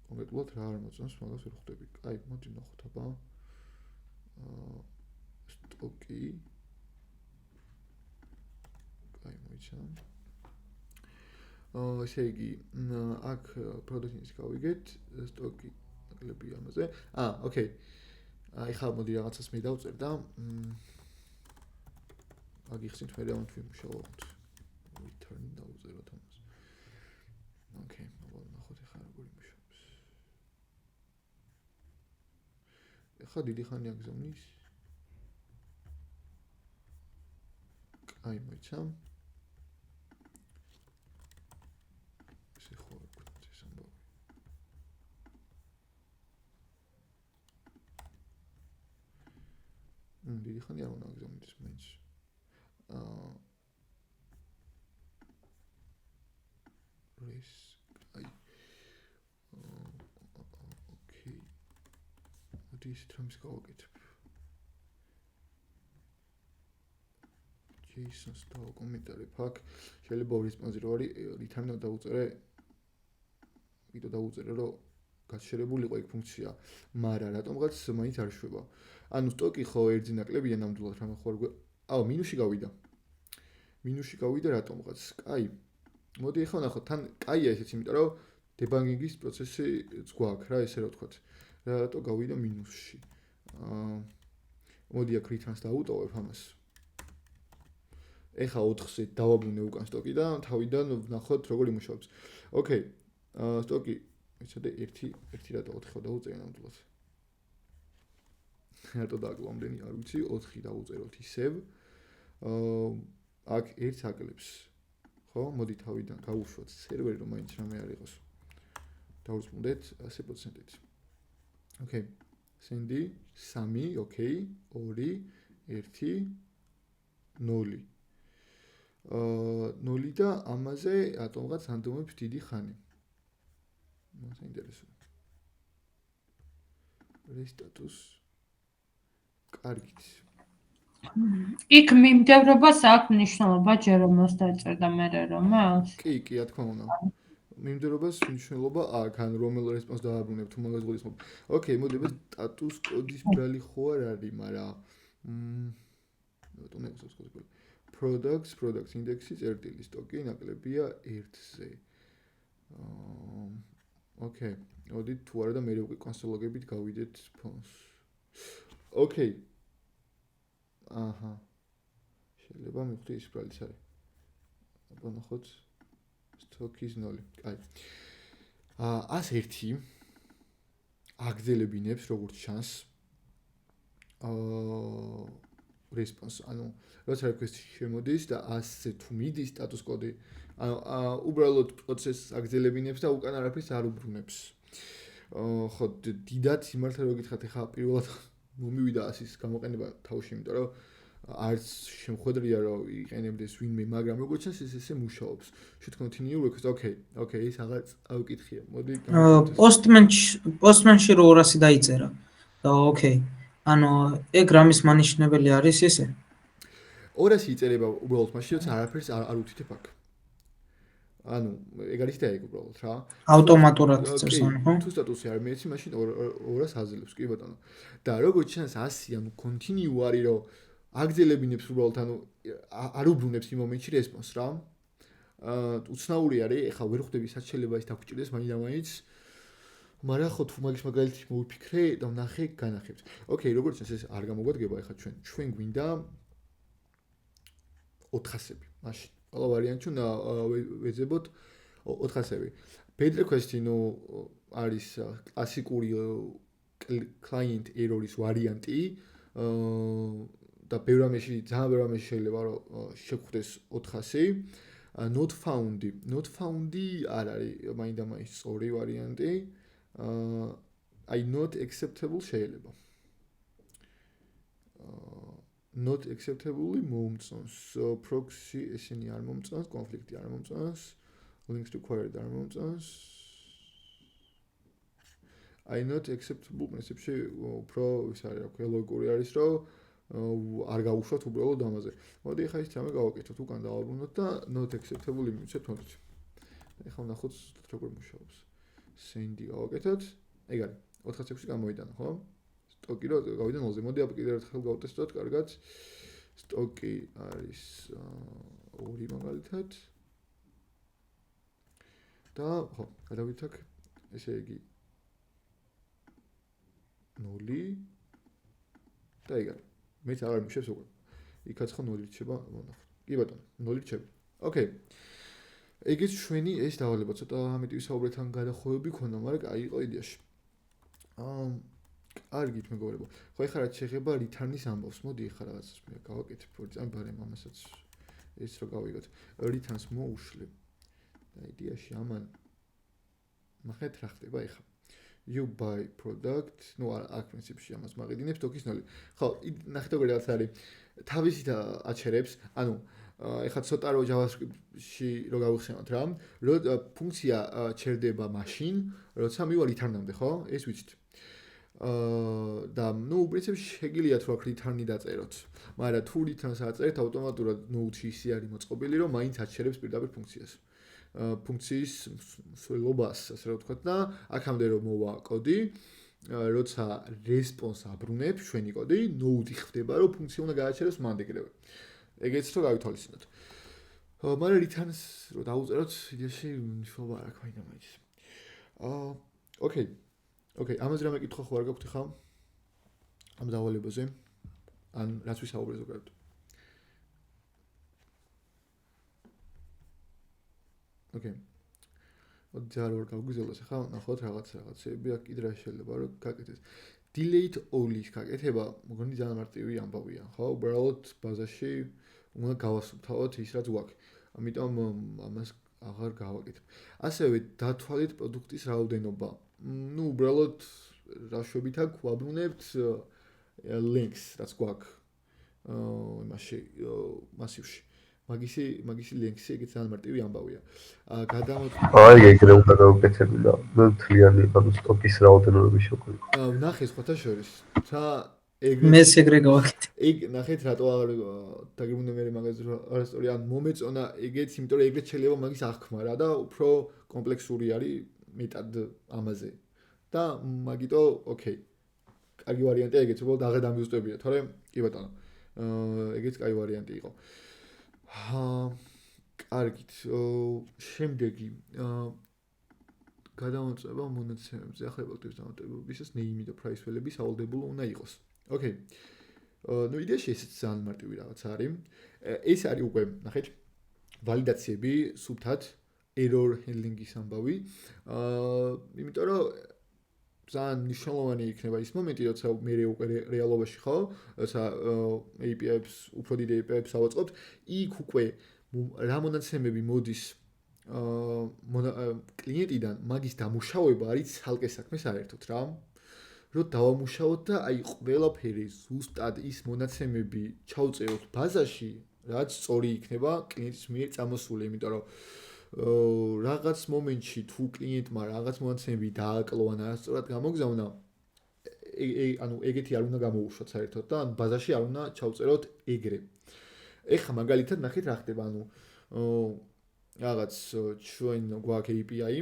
კონკრეტულად რა არ მოწონს, მაგას ვერ ხვდები. აი, მოდი ნახოთ აბა. სტოკი. აი, მოიცა. ესე იგი, აქ product-ის გავიგეთ, სტოკი ნაკლები ამაზე. ოკეი. ეხლა მოდი რაღაცას მე დავწერ და აგიხსნით მე რა უნდა ვიმუშაოთ. return დავუწეროთ ამას. ოკეი, ნახოთ ეხლა როგორ იმუშავებს. ეხლა დიდი ხანი აგზავნის. აი მოიცა. ესე ხო ვქნათ ეს ამბავი. დიდი ხანი არ უნდა აგზავნდეს მაინც. აი. ოკეი. მოდი ის თრამს გავაკეთებ. JSON-ს დავაკომენტარებ აქ. შეიძლება response რო არის, return დავუწერე. ვიდეო დავუწერე, რომ გაჩერებულიყო ეგ ფუნქცია, მაგრამ რატომღაც მაინც არ შვება. ანუ სტოკი ხო ერთი ნაკლებია ნამდვილად რამე ხო არ მინუსში გავიდა. მინუსში გავიდა რატომღაც. კაი. მოდი ახლა ვნახოთ, თან კაია ესეც, იმიტომ რომ დებანგინგის პროცესი გვაქვს რა, ესე რა ვთქვათ. რატო გავიდა მინუსში. მოდი აქ returns დავუტოვებ ამას. ეხა 4-ზე დავაბრუნე უკან სტოკი და თავიდან ვნახოთ როგორ იმუშავებს. ოკეი. სტოკი ეცადე 1 რატო 4 ხო დავუწერე ნამდვილად. რატო დააკლო ამდენი არ ვიცი 4 დავუწეროთ ისევ. აქ 1 აკლებს. ხო? მოდი თავიდან გავუშვათ სერვერი რომ მაინც რამე არ იყოს. დავუსმუდეთ 100%-ით. ოკეი. სენდი 3, ოკეი, 2, 1, 0. 0 და ამაზე რატომღაც რანდომებს დიდი ხანი. მას ინტერესებს. რესტატუს კარგით. იქ მიმდევრობას აქვს მნიშვნელობა ჯერ რომ მას დაწერდა მერე რომ მას? კი, რა თქმა უნდა. მიმდევრობას მნიშვნელობა აქვს, ან რომელ რესპონს დააბრუნებ თუ მაგას გულისხმობ. ოკეი, მოდი ეს სტატუს კოდის ბრალი ხო არ არის, მაგრამ რატომ ნექსტს ვთქვი? products index-ი წერტილი სტოკი ნაკლებია 1-ზე. ოკეი, მოდი თუ არა და მე უკვე კონსოლოგებით გავიდეთ ფონს. ოკეი. აჰა. შეიძლება მივხვდი ის ბრალიც არის. აბა ნახოთ. Stock is 0. კაი. 101 აგრძელებინებს როგორც ჩანს. response, ანუ როცა request შემოდის და 100-ზე თუ მიდის status code, ანუ უბრალოდ პროცესს აგრძელებინებს და უკან არაფერს არ უბრუნებს. ხო, დიდად სიმართლე რო გითხრათ, ეხლა პირველად მომივიდა 100-ის გამოყენება თავში, იმიტომ რომ არც შემხვედრია რომ იყენებდეს ვინმე, მაგრამ როგორც ჩანს ესე მუშაობს. Should continue request. Okay, ეს აღარ ავკითხია. მოდი Postman-ში რო 200 დაიწერა. და ოკეი. ანუ ეგ რამის მანიშნებელი არის ესე? 200 იწერება უბრალოდ მაშინ, როცა არაფერს არ უთითებ აქ. ანუ ეგ არის და ეგ უბრალოდ რა. ავტომატურად წერს ანუ ხო? თუ სტატუსი არ მიეცი, მაშინ 200 აძლევს, კი ბატონო. და როგორც ჩანს 100, ანუ continue არის რომ აგრძელებინებს უბრალოდ ანუ არ უბრუნებს იმ მომენტში response რა. უცნაური არის, ეხლა ვერ ხვდები სად შეიძლება ის დაგჭირდეს მაინც. მაგრამ ხო თუ მაგის მაგალითი მოვიფიქრე და ვნახე განახებს. ოკეი, როგორც ჩანს ეს არ გამოგვადგება ეხლა ჩვენ გვინდა 400-ები. მაშინ ყველა ვარიანტი უნდა ვეძებოთ 400-ები. Bad request-ი ნუ არის კლასიკური client error-ის ვარიანტი. და ბევრ რამეში შეიძლება რომ შეგხვდეს 400. Not found-ი არ არის მაინდა-მაინც სწორი ვარიანტი. I not acceptable შეიძლება. Not acceptable-ი მომწონს. Proxy ესენი არ მომწონს, კონფლიქტი არ მომწონს, links required არ მომწონს. I not acceptable პრინციპში უფრო ის არის, რა ქვია, ლოგიკური არის, რომ არ გავუშვათ უბრალოდ ამაზე. მოდი ახლა ის რამე გავაკეთოთ, უკან დავაბრუნოთ და not acceptable იმიცეთ თორემ. ეხლა ვნახოთ როგორ მუშაობს. Send-ი გავაკეთოთ. ეგ არის 406-ი გამოვიდანა, ხო? სტოკი რო გავიდა 0-ზე. მოდი აბა კიდევ ერთხელ გავტესტოთ, კარგად. სტოკი არის 2 მაგალითად. და ხო, გადავიდეთ აქ. ესე იგი 0 და ეგ არის. მეც აღარ მიშევს უკვე. იქაც ხო 0 რჩება, მონახოთ. კი ბატონო, 0 რჩება. ოკეი. ეგეც ჩვენი ეს დავალება ცოტა ამით ვისაუბრეთ ან გადახოვები ქონდა, მაგრამ კაი იყო იდეაში. კარგით მეგობრებო. ხო ეხლა რაც შეეხება return-ის ამბავს, მოდი ეხლა რაღაცას მე გავაკეთებ, ან ბარემ ამასაც ეს რო გავიგოთ. returns მოუშვებ. და იდეაში ამან ნახეთ რა ხდება ეხლა. You buy product, ну აქ პრინციპში ამას მაყიდინებს stock is 0. ხო, ნახეთ როგორ რაღაც არის. თავისით აჩერებს, ანუ ეხლა ცოტა რო JavaScript-ში რო გავიხსენოთ რა, რომ ფუნქცია ჩერდება მაშინ, როცა მივა return-ამდე, ხო? ეს ვიცით. და ну პრინციპში შეგიძლიათ რომ აქ return-ი დაწეროთ. მაგრამ თუ return-ს აწერთ, ავტომატურად node-ში ისე არის მოწყობილი, რომ მაინც აჩერებს პირდაპირ ფუნქციას. ფუნქციის სრულობას, ასე რომ ვთქვათ და აქამდე რომ მოვა კოდი, როცა response აბრუნებს ჩვენი კოდი, node ხდება, რომ ფუნქცია უნდა გააჩეროს მანდ ეგრევე. ეგეც რო გავითვალისწინოთ. მაგრამ returns რო დავუწეროთ, იდეაში მნიშვნელობა არ აქვს მაინც. ოკეი. ოკეი, ამაზე რამე კითხვა ხო არ გაქვთ ხა? ამ დავალებაზე? ან რაც ვისაუბრე ზოგადად? ოკეი. ძალიან ვერ გავგზავნოს ახლა ნახოთ რაღაცები აქ კიდე რა შეიძლება რომ გაკეთდეს. Delayed all-ის გაკეთება, მგონი ძალიან მარტივი ამბავია, ხო? უბრალოდ ბაზაში უნდა გავასუფთავოთ ის რაც გვაქვს. ამიტომ ამას აღარ გავაკეთებ. ასევე დათვალეთ პროდუქტის რაოდენობა. ნუ უბრალოდ რა შვებით აქ ვაბრუნებთ links რაც გვაქვს იმაში მასივში. მაგისი links-ი ეგეც ძალიან მარტივი ამბავია. აი ეგრე უნდა გავუკეთებინა. მე მთლიანი ანუ სტოკის რაოდენობები შეგვიძლია. ნახე სხვათა შორის. ცა მეც ეგრე გავაკეთე. ეგ ნახეთ რატო არ დაგიბრუნე მე მაგაზე არასწორი ან მომეწონა ეგეც, იმიტომ რომ ეგრეთ შეიძლება მაგის აღქმა რა და უფრო კომპლექსური არის მეტად ამაზე. და მაგიტო ოკეი. კარგი ვარიანტია ეგეც, უბრალოდ აღარ დამიუსტებია, თორემ კი ბატონო. ეგეც კაი ვარიანტი იყო. კარგით. შემდეგი გადამოწება მონაცემებზე ახლა აქტივის დამატებებისას name და price value სავალდებულო უნდა იყოს. ოკეი. ნუ იდეაში ესეც ძალიან მარტივი რაღაც არის. ეს არის უკვე, ნახეთ, ვალიდაციები სუფთად error handling-ის ამბავი. იმიტომ რომ ძალიან მნიშვნელოვანი იქნება ის მომენტი, როცა მე უკვე რეალობაში ხო, როცა API-ებს, უფრო დიდ API-ებს ავაწყობთ, იქ უკვე რა მონაცემები მოდის კლიენტიდან, მაგის დამუშავება არის ცალკე საქმე საერთოდ რა. რომ დავამუშავოთ და აი ყველაფერი ზუსტად ის მონაცემები ჩავწეროთ ბაზაში, რაც სწორი იქნება კლიენტის მიერ წამოსული, იმიტომ რომ რაღაც მომენტში თუ კლიენტმა რაღაც მონაცემები დააკლო ან არასწორად გამოგზავნა, ანუ ეგეთი არ უნდა გამოუშვათ საერთოდ და ან ბაზაში არ უნდა ჩავწეროთ ეგრე. ეხლა მაგალითად ნახეთ რა ხდება, ანუ რაღაც ჩვენ გვაქვს API,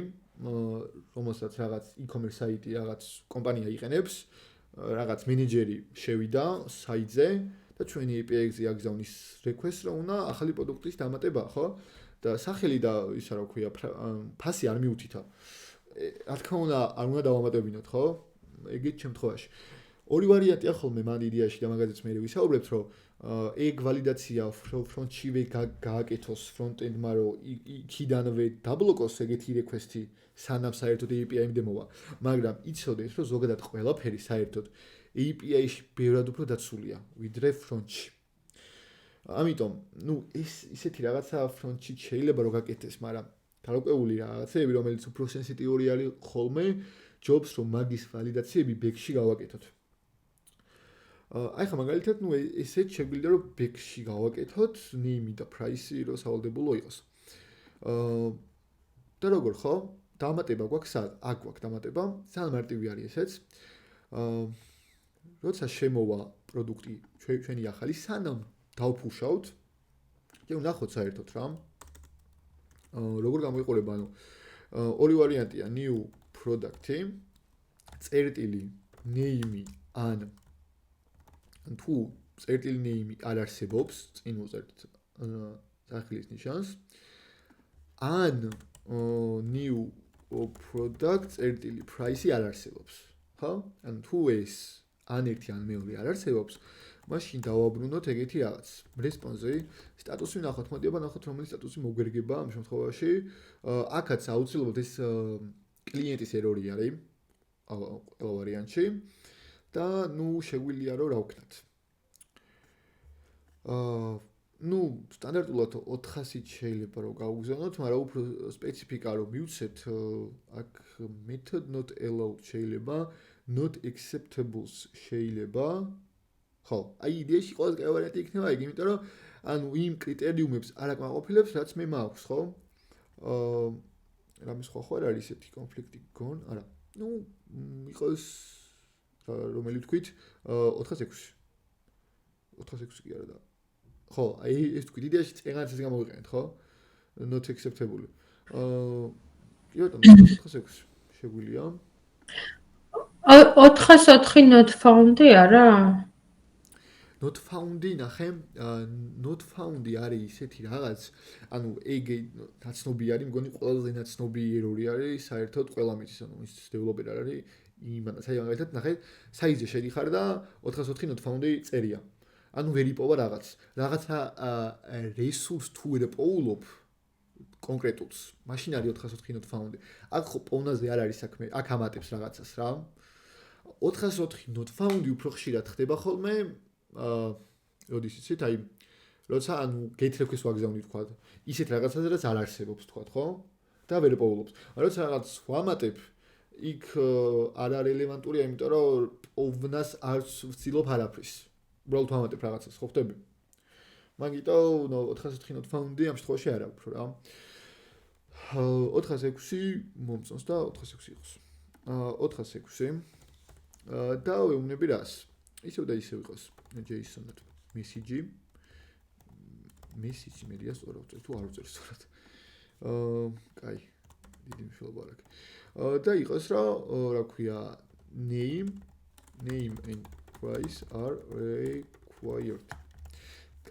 რომელსაც რაღაც e-commerce საიტი, რაღაც კომპანია იყენებს, რაღაც მენეჯერი შევიდა საიტზე და ჩვენი API-ზე აგზავნის request რომ უნდა ახალი პროდუქტის დამატება, ხო? და სახელი და ისა რა ქვია, ფასი არ მიუთითა. რა თქმა უნდა, არ უნდა დავამატებინოთ, ხო? ეგეთ შემთხვევაში. ორი ვარიანტია ხოლმე მან იდეაში და მაგაზეც მე ვისაუბრებთ, რომ ეგ ვალიდაცია ფრონტშივე გააკეთოს ფრონტენდმა, რომ იქიდანვე დაბლოკოს ეგეთი request-ი სანამ საერთოდ API-მდე მოვა. მაგრამ იცოდეთ, რომ ზოგადად ყველაფერი საერთოდ API-ში ბევრად უფრო დაცულია, ვიდრე ფრონტში. ამიტომ, ნუ ისეთი რაღაცა ფრონტში შეიძლება რომ გაკეთდეს, მაგრამ გარკვეული რაღაცები, რომელიც უფრო სენსიტიური არის ხოლმე, ჯობს რომ მაგის ვალიდაციები back-ში გავაკეთოთ. აი ხა მაგალითად, ნუ ესეც შეგვიძლია რომ back-ში გავაკეთოთ, name და price-ი რომ სავალდებულო იყოს. და როგორ ხო? დამატება გვაქვს სად? აქ გვაქვს დამატება, ძალიან მარტივი არის ესეც. როცა შემოვა პროდუქტი ჩვენი ახალი, სანამ დავფუშავთ, ჯერ ვნახოთ საერთოდ რა. როგორ გამოიყურება, ანუ ორი ვარიანტია, new product-ი, წერტილი name ან თუ წერტილი name არ არსებობს, წინ უწერთ სახლის ნიშანს, ან new product წერტილი price-ი არ არსებობს, ხო? ან თუ ეს ან ერთი ან მეორე არ არსებობს, მაშინ დავაბრუნოთ ეგეთი რაღაც. response-ი, სტატუსი ვნახოთ, მოდი აბა ნახოთ რომელი სტატუსი მოგვერგება ამ შემთხვევაში. აქაც აუცილებლად ეს კლიენტის ერორი არის ყველა ვარიანტში და ნუ შეგვიძლია რომ რა ვქნათ. ნუ სტანდარტულად 400-ით შეიძლება რომ გავუგზავნოთ, მაგრამ უფრო სპეციფიკა რომ მივცეთ, აქ method not allowed შეიძლება, not acceptables შეიძლება. ხო, აი იდეაში ყველაზე კაი ვარიანტი იქნება ეგ, იმიტომ რომ ანუ იმ კრიტერიუმებს არ აკმაყოფილებს, რაც მე მაქვს, ხო? რამე სხვა ხო არ არის ესეთი კონფლიქტი გონ? არა. ნუ იყოს რომელი თქვით 406. 406 კი არა და. ხო, აი ეს თქვით იდეაში წეგანაც ეს გამოვიყენეთ, ხო? Not acceptable. კი ბატონო, 406 შეგვიძლია. 404 not found-ი არა? not found-ი ნახე, not found-ი არის ისეთი რაღაც, ანუ ეგ ნაცნობი არის, მგონი ყველაზე ნაცნობი ერორი არის, საერთოდ ყველა მის, ანუ ის დეველოპერი არის, იმანაც, აი მაგალითად ნახე, საიტზე შედიხარ და 404 not found-ი წერია. ანუ ვერ იპოვა რაღაცა რესურს თუ ვერ პოულობ კონკრეტულს, მაშინ არის 404 not found-ი. აქ ხო პოვნაზე არ არის საქმე, აქ ამატებს რაღაცას რა. 404 not found-ი უფრო ხშირად ხდება ხოლმე, როდის იცით, აი, როცა ანუ gate request ვაგზავნი თქვა, ისეთ რაღაცაზე რაც არ არსებობს თქვა, ხო? და ვერ პოულობს. როცა რაღაც ვამატებ, იქ არ არის რელევანტურია, იმიტომ რომ პოვნას არც ვცდილობ არაფრის. უბრალოდ ვამატებ რაღაცას, ხო ხტები? მაგიტომ 404 not found-ი ამ შემთხვევაში არა უფრო რა. 406 მომწონს და 406 იყოს. 406 და ვეუბნები რას? ისევ და ისევ იყოს JSON-ად message მედია სწორად ვწერ თუ არ ვწერ სწორად. კაი, დიდი მნიშვნელობა არ აქვს. და იყოს რა ქვია name and price are required.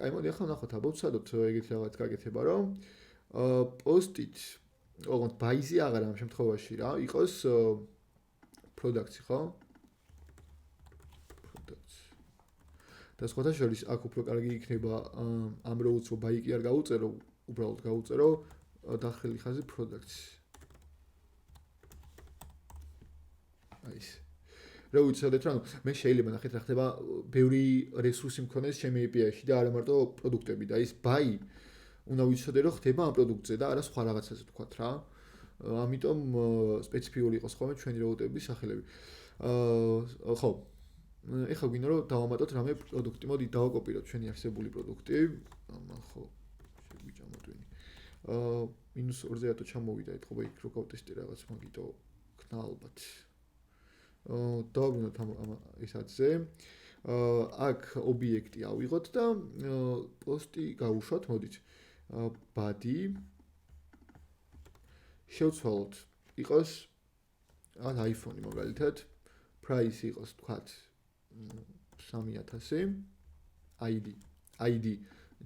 აი მოდი ახლა ნახოთ ალბათ ვცადოთ ეგეთ რაღაც გაკეთება რომ post-it ოღონდ buy-ზე აღარა ამ შემთხვევაში რა იყოს products ხო? და სხვათა შორის აქ უფრო კარგი იქნება ამ rows რო buy-კი არ გაუწერო, უბრალოდ გაუწერო დახრილი ხაზი products. აი ეს. რა ვიცოდეთ რა, მე შეიძლება ნახეთ რა ხდება, ბევრი რესურსი მქონდეს ჩემი API-ში და არა მარტო პროდუქტები და ის buy უნდა ვიცოდე რომ ხდება ამ პროდუქტზე და არა სხვა რაღაცაზე თქვათ რა. ამიტომ სპეციფიკური იყოს ხოლმე ჩვენი როუტების სახელები. ხო. ეხლა გვინდა რომ დავამატოთ რამე პროდუქტი. მოდი დავაკოპიროთ ჩვენი არსებული პროდუქტი. ამან ხო შეგვიჭამოთ ვინი. -2-ზე რატო ჩამოვიდა ეთქობა იქ რო გავტესტე რაღაც მაგიტო ქნა ალბათ. დავაბრუნოთ ამ ისაცზე. აქ ობიექტი ავიღოთ და პოსტი გავუშვათ, მოდით. body შევცვალოთ. იყოს ან iPhone-ი მაგალითად. price იყოს თქვათ 3000 ID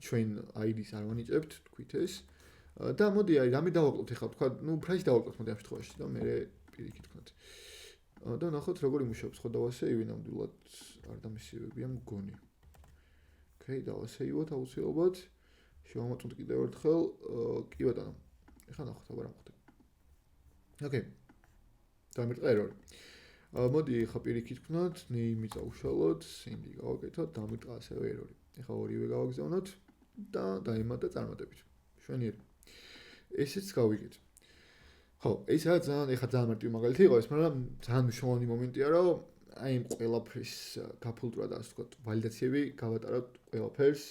ჩვენ ID-ს არ ვანიჭებთ თქვით ეს და მოდი აი რამე დავაკლოთ ახლა თქვა ნუ price დავაკლოთ მოდი ამ შემთხვევაში და მე პირიქით თქვათ და ნახოთ როგორ იმუშავებს ხო დავასეივი ნამდვილად არ დამისევებია მგონი ოკეი დავასეივოთ აუცილებლად შევამოწმოთ კიდევ ერთხელ კი ბატონო ახლა ნახოთ აბა რა მოხდება ოკეი დამირყა ერორი მოდი ახლა პირიქით ვქნათ name-ი წავუშალოთ send-ი გავაკეთოთ დამირყა ასევე ერორი ახლა ორივე გავაგზავნოთ და დაემატა წარმატებით შვენიერი ესეც გავიგეთ ხო ეს რა ძალიან ახლა ძალიან მარტივი მაგალითი იყო ეს მაგრამ ძალიან მნიშვნელოვანი მომენტია რომ აი ამ ყველაფრის გაფულტვრა და ასე ვთქვათ ვალიდაციები გავატაროთ ყველაფერს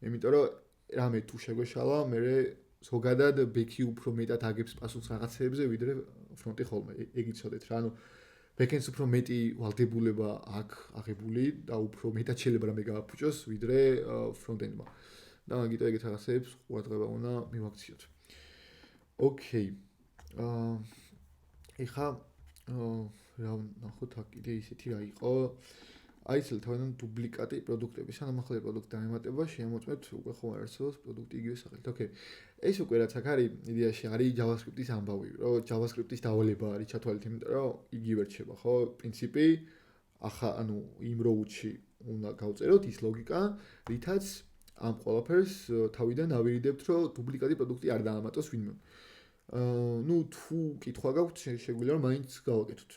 იმიტომ რომ რამე თუ შეგვეშალა მე ზოგადად ბექი უფრო მეტად აგებს პასუხს რაღაცეებზე ვიდრე ფრონტი ხოლმე ეგ იცოდეთ რა ანუ ბექენს უფრო მეტი ვალდებულება აქვს აღებული და უფრო მეტად შეიძლება რამე გააფუჭოს ვიდრე ფრონტენდმა და მაგიტო ეგეთ რაღაცებს ყურადღება უნდა მივაქციოთ ოკეი ეხა რა ნახოთ აქ კიდე ისეთი რა იყო აიცილ თავიდან დუპლიკატი პროდუქტების ან ახალი პროდუქტი დამემატება შემოწმეთ უკვე ხომ არ არსებობს პროდუქტი იგივე სახელით ოკეი ეს უკვე რაც აქ არის იდეაში არის JavaScript-ის ამბავი რომ JavaScript-ის დავალება არის ჩათვალეთ იმიტომ რომ იგივე რჩება ხო პრინციპი ახლა ანუ იმ row-ში უნდა გავწეროთ ის ლოგიკა რითაც ამ ყველაფერს თავიდან ავირიდებთ რომ დუპლიკატი პროდუქტი არ დაამატოს ვინმე ну თუ კითხვა გაქვთ შეგვიძლია რომ მაინც გავაკეთოთ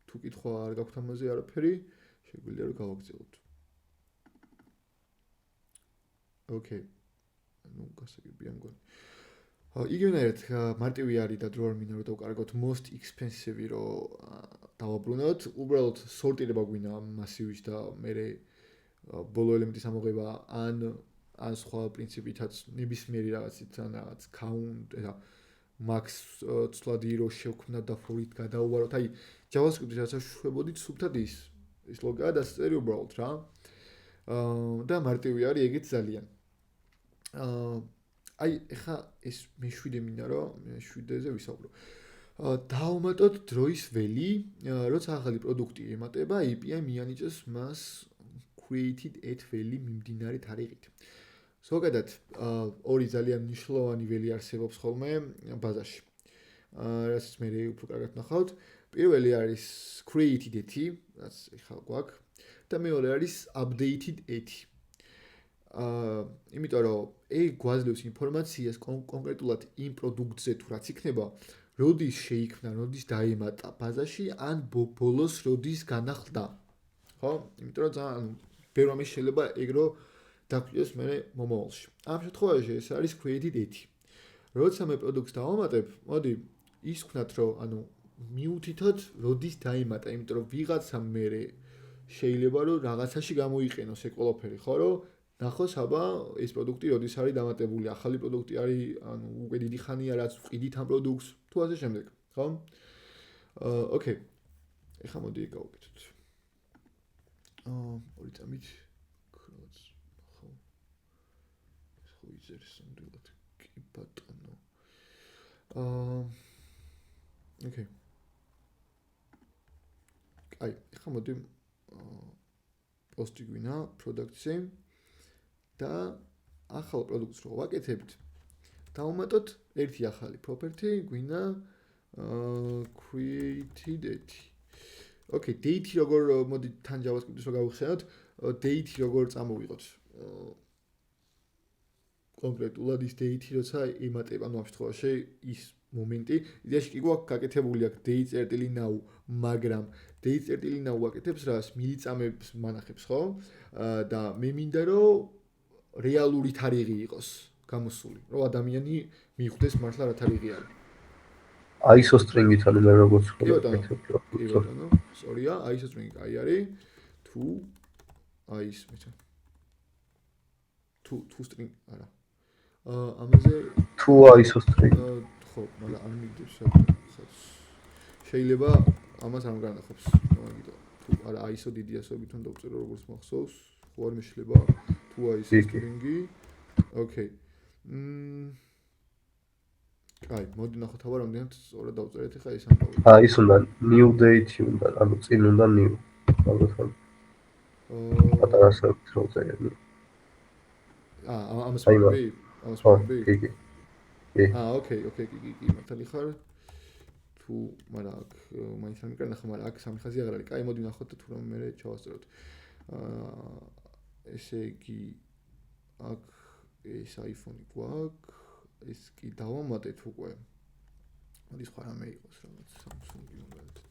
თუ კითხვა არ გაქვთ ამაზე არაფერი შეგვიძლია რომ გავაგზავნოთ ოკეი ну გასაგებია მგონი იგივენაირად მარტივი არის და დრო არ მინდა რომ დავკარგოთ most expensive რო დავაბრუნოთ უბრალოდ სორტირება გვინდა მასივის და მე ბოლო ელემენტის ამოღება ან სხვა პრინციპითაც ნებისმიერი რაღაცით ან რაღაც count ეხა max ცვლადი რო შევქმნა და for-ით გადავუვაროთ აი JavaScript-ის რაც შვებოდით სუფთად ის ლოგიკა დასწერი უბრალოდ რა და მარტივი არის ეგეც ძალიან აი ეხა ეს მე-7 მინდა რომ მე-7-ზე ვისაუბრო დავამატოთ დროის ველი როცა ახალი პროდუქტი ემატება API მიანიჭებს მას created at veli მიმდინარე თარიღით. ზოგადად ორი ძალიან მნიშვნელოვანი ველი არსებობს ხოლმე ბაზაში. რასაც მე უფრო კარგად ნახავთ. პირველი არის created at-ი, რაც ეხლა გვაქვს და მეორე არის updated at-ი. იმიტომ რომ ეგ გვაძლევს ინფორმაციას კონკრეტულად იმ პროდუქტზე თუ რაც იქნება, როდის შეიქმნა, როდის დაემატა ბაზაში, ან ბოლოს როდის განახლდა. ხო? იმიტომ რომ ძალიან ბევრ რამის შეიძლება ეგრო დაგვიოს მე მომავალში. ამ შემთხვევაში ეს არის created at-ი. როცა მე პროდუქტს დავამატებ, მოდი ის ვქნათ, რომ მიუთითოთ როდის დაემატა, იმიტომ რომ ვიღაცა მე შეიძლება რომ რაღაცაში გამოიყენოს ეგ ყველაფერი, ხო, რომ ნახოს აბა ეს პროდუქტი როდის არის დამატებული, ახალი პროდუქტი არის, უკვე დიდი ხანია რაც ვყიდით ამ პროდუქტს, თუ ასე შემდეგ, ხო? ოკეი. ეხლა მოდი ეგ გავუკეთოთ. ორი წამით cross, ხო. ეს ხო იზერს სამდელად. კი ბატონო. ოკეი. აი, ეხლა მოდი პოსტი გვინა პროდუქტზე და ახალ პროდუქტს რო ვაკეთებთ, დავუმატოთ ერთი ახალი property გვინა created at. ოკეი, date როგორ მოდი თან JavaScript-ს რო გავიხსენოთ, date როგორ წამოვიღოთ. კონკრეტულად ის date როცა ემატება, ამ შემთხვევაში ის მომენტი, იდეაში კი გვაქვს გაკეთებული აქ date.now, მაგრამ date.now ვაკეთებს რას? მილიწამებს მანახებს, ხო? და მე მინდა რომ რეალური თარიღი იყოს გამოსული, რომ ადამიანი მიხვდეს მართლა რა თარიღი არის. ISO string-ით ანუ მე როგორც ვაკეთებ. კი ბატონო, სწორია, ISO string აი არის თუ ის მეცა თუ string არა. ამაზე თუ ISO string. ხო, მაგრამ არ მიგდებს შეიძლება ამას არ განახობს. მაგიტო თუ არა ISO დიდი ასოებით უნდა დავწერო როგორც მახსოვს, ხო არ მეშლება თუ ISO string-ი. ოკეი. აი, მოდი ნახოთ აბა რამდენად სწორად დავწერეთ ახლა ეს ამბავი. ის უნდა new date უნდა, ანუ წინ უნდა new. ალბათ. პატარა საკითხი რო წერია. ამას ვიყავი? ამას ვიყავი? კი. ოკეი, კი, მართალი ხარ. თუ მაგრამ აქ მაინც არ მიკარნახ, მაგრამ აქ სამი ხაზი აღარ არის. კაი, მოდი ნახოთ და თუ რამე მე ჩავასწოროთ. ესე იგი აქ ეს iPhone-ი გვაქვს. ეს კი დავამატეთ უკვე. მოდი სხვა რამე იყოს რაღაც Samsung-ი მაგალითად.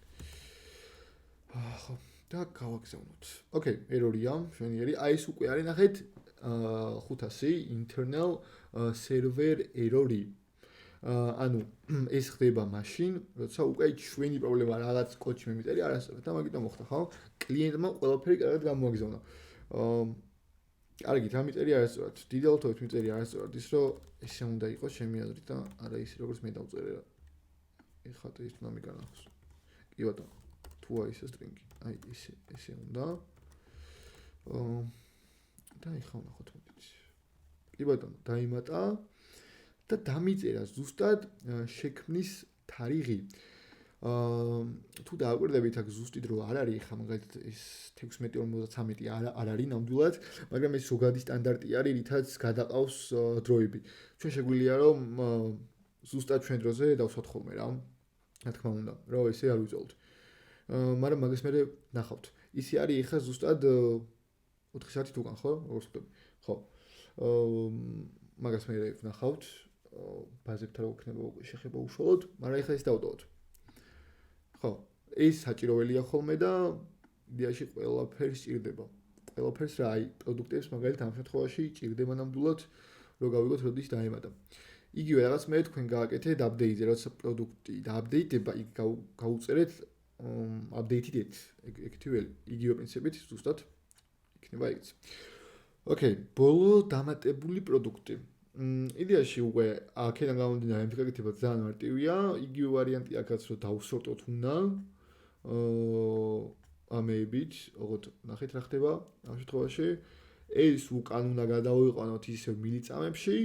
ხო, და გავაგზავნოთ. ოკეი, ერორია, მშვენიერი. აი ეს უკვე არის ნახეთ 500 internal server error-ი. ანუ ეს ხდება მაშინ, როცა უკვე ჩვენი პრობლემა რაღაც კოდში მიმიწერია, არასწორად და მაგიტომ მოხდა, ხო? კლიენტმა ყველაფერი კარგად გამოაგზავნა. კარგი, დამიწერია არასწორად. დიდალთობით მიწერია არასწორად ის, რომ ესე უნდა იყოს ჩემი აზრით და არა ის როგორც მე დავწერე რა. ეხლა ეს უნდა მიგანახოს. კი ბატონო. თუ აი ეს string-ი. აი ესე უნდა. და ეხლა ვნახოთ მოდით. კი ბატონო, დაიმატა და დამიწერა ზუსტად შექმნის თარიღი. თუ დააკვირდებით აქ ზუსტი დრო არ არის, ხა მაგალითად ეს 16:53 არ არის ნამდვილად, მაგრამ ეს ზოგადი სტანდარტი არის, რითაც გადაყავს დროები. ჩვენ შეგვიძლია რომ ზუსტად ჩვენ დროზე დავსვათ ხოლმე რა. რა თქმა უნდა, რომ ესე არ ვიწოლოთ. მაგრამ მაგას მე ნახავთ. ისი არის ხა ზუსტად 4 საათით უკან, ხო? როგორც ვთქვი. ხო. მაგას მე ვნახავთ. ბაზებთან რო იქნება უკვე შეხება უშუალოდ, მაგრამ ეხლა ეს დავტოვოთ. ხო, ეს საჭიროელია ხოლმე და იდეაში ყველაფერს ჭირდება. ყველაფერს რა, აი, პროდუქტებს მაგალითად ამ შემთხვევაში ჭირდება ნამდვილად, რომ გავიგოთ როდის დაემატა. იგივე რაღაც მე თქვენ გააკეთეთ update-ზე, როცა პროდუქტი დააპდეიტდება, იქ გაუწერეთ updated-ით, ეგეთივე იგივე პრინციპით ზუსტად იქნება ეგეც. ოკეი, ბოლო დამატებული პროდუქტი. იდეაში უკვე აქედან გამომდინარე ამ გაკეთება ძალიან მარტივია. იგივე ვარიანტი აქაც რომ დავსორტოთ უნდა. ამეებით, ოღონდ ნახეთ რა ხდება ამ შემთხვევაში. ეს უკან უნდა გადავიყვანოთ ისევ მილიწამებში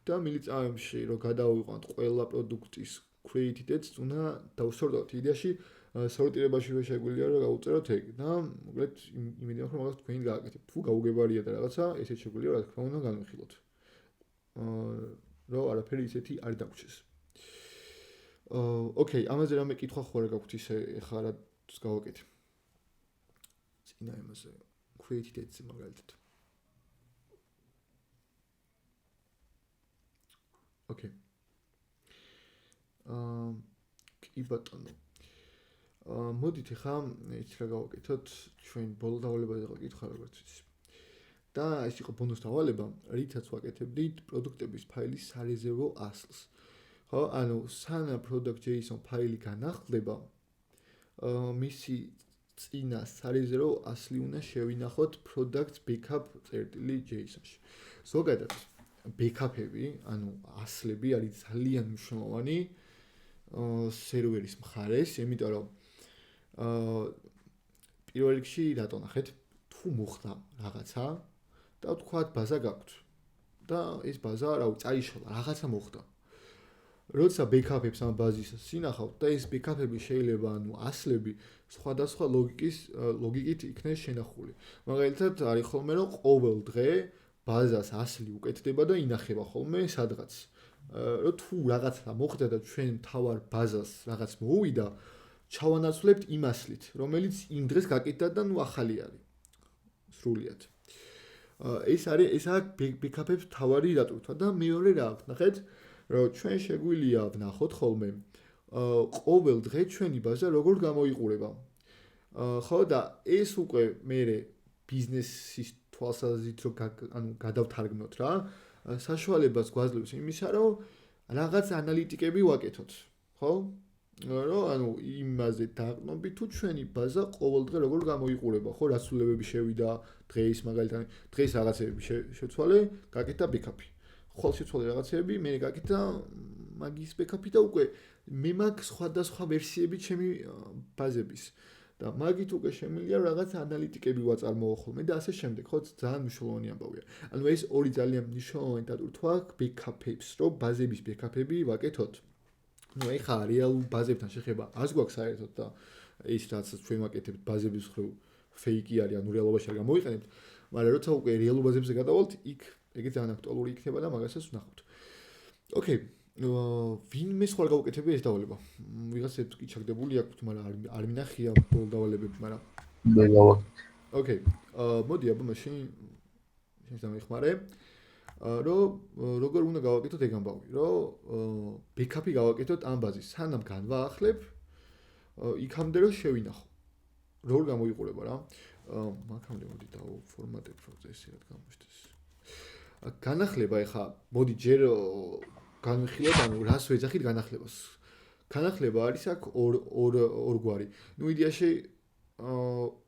და მილიწამებში რომ გადავიყვანოთ ყველა პროდუქტის created-ს უნდა დავსორტოთ. იდეაში სორტირებაშივე შეგვიძლია რომ გავუწეროთ ეგ და მოკლედ იმედია რომ მაგას თქვენი გააკეთებთ. თუ გაუგებარია და რაღაცა, ესეც შეგვიძლია რა თქმა უნდა განვიხილოთ. რომ არაფერი ისეთი არ დაგვრჩეს. ოკეი, ამაზე რამე კითხვა ხო არ გაქვთ ისე ეხლა რაც გავაკეთე. წინა იმაზე created edge მაგალითად. ოკეი. კი ბატონო. მოდით ახლა იცი რა გავაკეთოთ, ჩვენ ბოლო დავალებაზე გავკითხა როგორც იცი. და ეს იყო ბონუს დავალება, რითაც ვაკეთებდით პროდუქტების ფაილის სარეზერვო ასლს. ხო, ანუ სანამ product.json ფაილი განახლდება, მისი წინა სარეზერვო ასლი უნდა შევინახოთ product backup.json-ში. ზოგადად backup-ები, ანუ ასლები არის ძალიან მნიშვნელოვანი სერვერის მხარეს, იმიტომ რომ პირველ რიგში რატო ნახეთ, თუ მოხდა რაღაცა და თქვათ ბაზა გაქვთ და ეს ბაზა წაიშალა, რაღაცა მოხდა. როცა backup-ებს ამ ბაზის სინახავთ და ეს backup-ები შეიძლება ანუ ასლები სხვადასხვა ლოგიკით იქნეს შენახული. მაგალითად არის ხოლმე რომ ყოველ დღე ბაზას ასლი უკეთდება და ინახება ხოლმე სადღაც. რომ თუ რაღაცა მოხდა და ჩვენ თავარ ბაზას რაღაც მოუვიდა, ჩავანაცვლებთ იმ ასლით, რომელიც იმ დღეს გაკეთდა და ნუ ახალი არის. სრულიად. ეს backup-ებს თავარი დატვირთვა და მეორე რა აქვს, ნახეთ, რომ ჩვენ შეგვიძლია ვნახოთ ხოლმე ყოველ დღე ჩვენი ბაზა როგორ გამოიყურება. ხო და ეს უკვე მერე ბიზნესის თვალსაზრისით რომ ანუ გადავთარგმნოთ რა, საშუალებას გვაძლევს იმისა, რომ რაღაც ანალიტიკები ვაკეთოთ, ხო? რომ ანუ იმაზე დაყრდნობით თუ ჩვენი ბაზა ყოველ დღე როგორ გამოიყურება, ხო, რა სრულებები შევიდა დღეს, მაგალითად, დღეს რაღაცები შეცვალე, გაკეთდა backup-ი. ხოლ შეცვალე რაღაცები, მე გაკეთდა მაგის backup-ი და უკვე მე მაქვს სხვადასხვა ვერსიები ჩემი ბაზების. და მაგით უკვე შემიძლია რაღაც ანალიტიკები ვაწარმოო ხოლმე და ასე შემდეგ, ხო, ძალიან მნიშვნელოვანი ამბავია. ანუ ეს ორი ძალიან მნიშვნელოვანი დატვირთვა backup-ებს, რომ ბაზების backup-ები ვაკეთოთ. ნუ ეხლა რეალურ ბაზებთან შეხება ას გვაქვს საერთოდ და ის რაც ჩვენ ვაკეთებთ ბაზების ხრივ ფეიკი არის, ანუ რეალობაში არ გამოიყენებთ, მაგრამ როცა უკვე რეალურ ბაზებზე გადავალთ, იქ ეგეც ძალიან აქტუალური იქნება და მაგასაც ვნახავთ. ოკეი, ვინმე სხვა გავუკეთებია ეს დავალება. ვიღაცებს კი ჩაგდებული აქვს, მაგრამ არ მინახია ბოლო დავალებები, მაგრამ მე გავაკეთე. ოკეი, მოდი აბა მაშინ შენს დამეხმარე. რომ როგორ უნდა გავაკეთოთ ეგ ამბავი, რომ backup-ი გავაკეთოთ ამ ბაზის, სანამ განვაახლებ, იქამდე რომ შევინახო. როგორ გამოიყურება რა? მაგამდე მოდი დავფორმატებ, რომ ესე რა გამოჩნდეს. განახლება ეხა, მოდი ჯერ განვიხილოთ, ანუ რას ვეძახით განახლებას. განახლება არის აქ ორ გვარი. ნუ იდეაში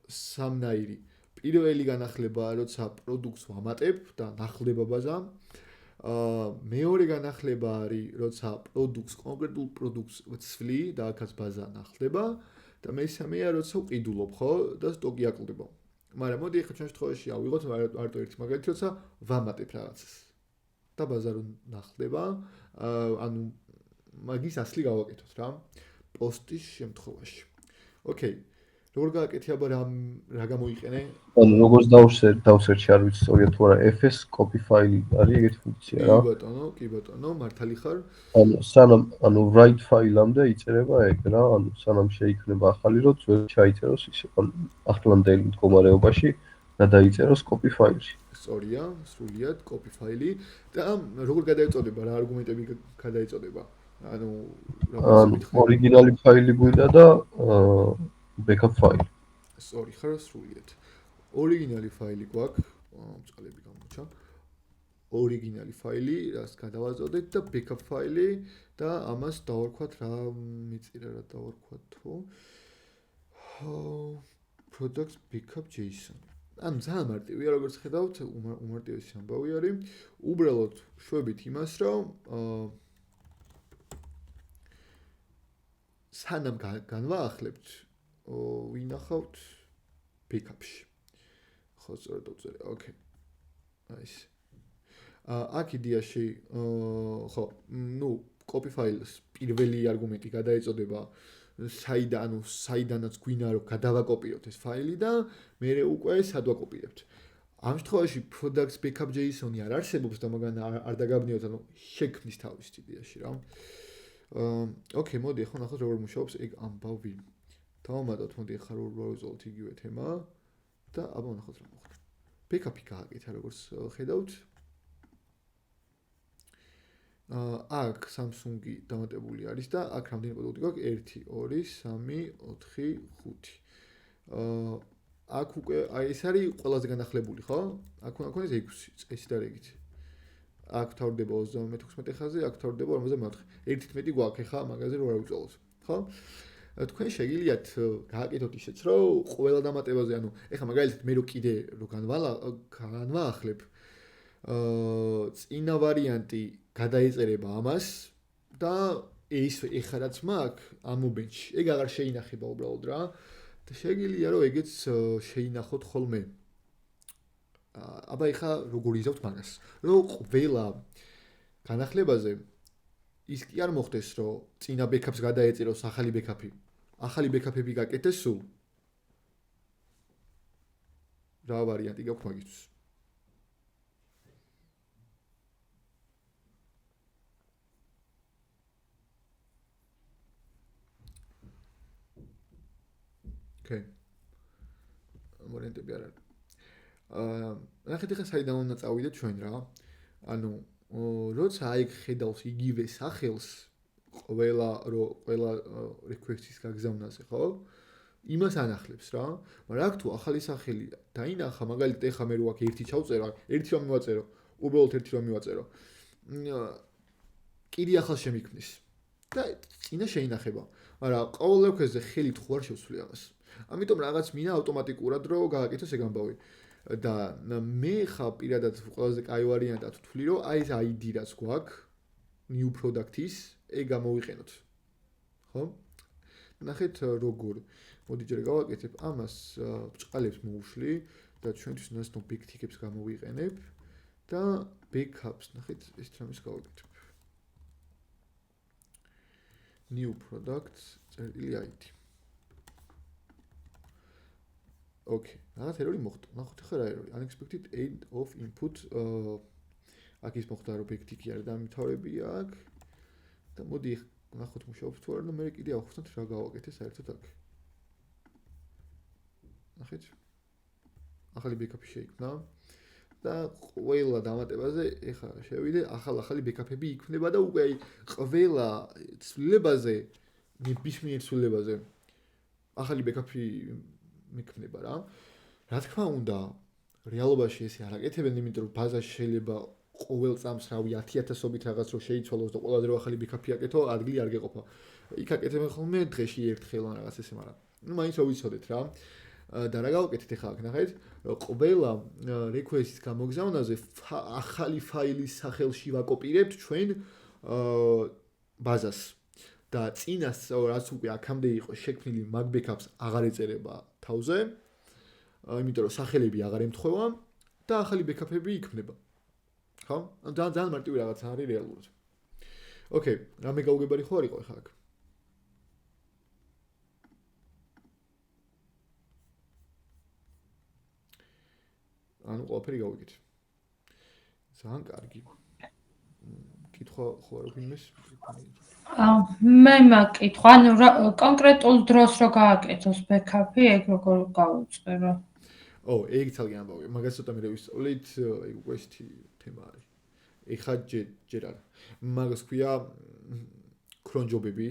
სამნაირი. პირველი განახლება, როცა პროდუქტს ვამატებ და ნახლდება ბაზა. მეორე განახლება არის, როცა კონკრეტულ პროდუქტს ვცვლი და აქაც ბაზა ნახლდება და მესამეა, როცა ვყიდულობ, ხო, და სტოკი აკლდება. მაგრამ მოდი ახლა ჩვენ შემთხვევაში ავიღოთ მარტო ერთი მაგალითი, როცა ვამატებ რაღაცას. და ბაზა რო ნახლდება, ანუ მაგის ასლი გავაკეთოთ რა, პოსტის შემთხვევაში. ოკეი. როგორ გააკეთე აბა რა გამოიყენე? ანუ როგორც დავსერჩი არ ვიცი სწორია თუ არა, fs copy file არის ეგეთი ფუნქცია რა. კი ბატონო, მართალი ხარ. ანუ სანამ write file-ამდე იწერება ეგ რა, ანუ სანამ შეიქმნება ახალი რო ძველი ჩაიწეროს ის ახლანდელი მდგომარეობაში და დაიწეროს copy file-ში. სწორია, სრულიად copy file-ი და როგორ გადაეწოდება, რა არგუმენტები გადაეწოდება? ანუ ორიგინალი ფაილი გვინდა და backup file. სწორი ხარ, სრულიად. ორიგინალი ფაილი გვაქვს, წყალები გამოჩა. ორიგინალი ფაილი, რაც გადავაწოდეთ და backup ფაილი და ამას დავარქვათ რა მიწირა რა დავარქვათ თუ products backup.json. ანუ ძალიან მარტივია, როგორც ხედავთ, უმარტივესი ამბავი არის. უბრალოდ შვებით იმას, რომ სანამ განვაახლებთ, ვინახავთ backup-ში. ხო, სწორად დავწერე. ოკეი. აი ეს. აქ იდეაში, ხო, ნუ copy file-ს პირველი არგუმენტი გადაეწოდება საიდანაც გვინდა რომ გადავაკოპიროთ ეს ფაილი და მე უკვე სად ვაკოპირებთ. ამ შემთხვევაში products backup.json-ი არ არსებობს და მაგან არ დაგაბნიოთ, ანუ შექმნის თავის იდეაში რა. ოკეი, მოდი ახლა ნახოთ როგორ მუშაობს ეგ ამბავი. დავამატოთ, მოდი ახლა რომ ვაუზოლოთ იგივე თემა და აბა ნახოთ რა მოხდა. backup-ი გააკეთა როგორც ხედავთ. აქ Samsung-ი დამატებული არის და აქ რამდენი პროდუქტი გვაქვს? 1 2 3 4 5. აქ უკვე აი ეს არის ყველაზე განახლებული, ხო? აქ უნდა გქონდეს 6 წესი და რეგით. აქ თავდება 36 ხაზი, აქ თავდება 54. ერთით მეტი გვაქვს ხა მაგაზე რომ არ ვიწოლოთ, ხო? თქვენ შეგიძლიათ გააკეთოთ ისეც, რომ ყველა დამატებაზე, ანუ ეხლა მაგალითად მე რო კიდე რო განვაახლებ წინა ვარიანტი გადაეწერება ამას და ეს ეხლა რაც მაქვს ამ მომენტში, ეგ აღარ შეინახება უბრალოდ რა. და შეგიძლია რომ ეგეც შეინახოთ ხოლმე. აბა ეხლა როგორ იზავთ მაგას? რომ ყველა განახლებაზე ის კი არ მოხდეს, რომ წინა ბექაპს გადაეწეროს ახალი ბექაპი. ახალი ბექაპები გაკეთდეს სულ. რა ვარიანტი გაქვთ მაგისთვის? Okay. ვარიანტები არ არის. ნახეთ ახლა საიდან უნდა წავიდეთ ჩვენ რა. ანუ როცა აი ხედავს იგივე სახელს ყველა request-ის გაგზავნაზე, ხო? იმას ანახლებს რა. მაგრამ აქ თუ ახალი სახელი დაინახა, მაგალითად ეხლა მე რო აქ ერთი ჩავწერა, ერთი რომ მივაწერო, უბრალოდ ერთი რომ მივაწერო. კიდე ახალ შემიქმნის. და წინა შეინახება. მაგრამ ყოველ request-ზე ხელით ხო არ შევცვლი ამას. ამიტომ რაღაც მინდა ავტომატიკურად რომ გააკეთოს ეგ ამბავი. და მე ხა პირადად ყველაზე კაი ვარიანტად ვთვლი რომ აი ეს ID რაც გვაქვს new product-ის ეგ გამოვიყენოთ. ხო? ნახეთ როგორ. მოდი ჯერ გავაკეთებ ამას ბჭყალებს მოვშლი და ჩვენთვის ნაცნობ backup-ებს გამოვიყენებ და backups ნახეთ ეს რამის გავაკეთებ. new product წერტილი ID. Okay, რაღაც ერორი მოხდა. ნახოთ ახლა რა ერორი. Unexpected end of input. აქ ის მოხდა რომ ბექტიკი არ დამთავრები აქ. და მოდი ნახოთ მუშაობს თუ არა და მე კიდე ავხსნათ რა გავაკეთე საერთოდ აქ. ნახეთ. ახალი ბექაპი შეიქმნა და ყველა დამატებაზე ეხლა შევიდე, ახალი ბექაპები იქმნება და უკვე ყველა ცვლილებაზე, ნებისმიერ ცვლილებაზე ახალი ბექაპი მიქმნება რა. რა თქმა უნდა, რეალობაში ესე არ აკეთებენ, იმიტომ რომ ბაზაში შეიძლება ყოველ წამს რავი 10,000-ობით რაღაც რო შეიცვალოს და ყველაზე რო ახალი ბექაპი აკეთო, ადგილი არ გეყოფა. იქ აკეთებენ ხოლმე დღეში ერთხელ ან რაღაც ესე, მაგრამ ნუ მაინც ვიცოდეთ რა. და რა გავაკეთეთ ახლა აქ ნახეთ, ყველა request-ის გამოგზავნაზე ახალი ფაილის სახელში ვაკოპირებთ ჩვენ ბაზას. და წინას რაც უკვე აქამდე იყო შექმნილი mag backups აღარ ეწერება თავზე. იმიტომ რომ სახელები აღარ ემთხვევა და ახალი ბექაპები იქმნება. ხო? ძალიან მარტივი რაღაცა არის რეალურად. ოკეი, რამე გაუგებარი ხო არ იყო ახლა აქ? ანუ ყველაფერი გავიგეთ. ძალიან კარგი. კითხვა ხო არ გვინმეს? მე მაკითხვა, ანუ კონკრეტულ დროს რო გააკეთოს ბექაპი, ეგ როგორ გავუწერო? ეგ ძალიან ამბავია. მაგას ცოტა მე ვისწავლით, ეგ უკვე ისეთი თემა არის. ეხლა ჯერ არა. მაგას ქვია cron job-ები,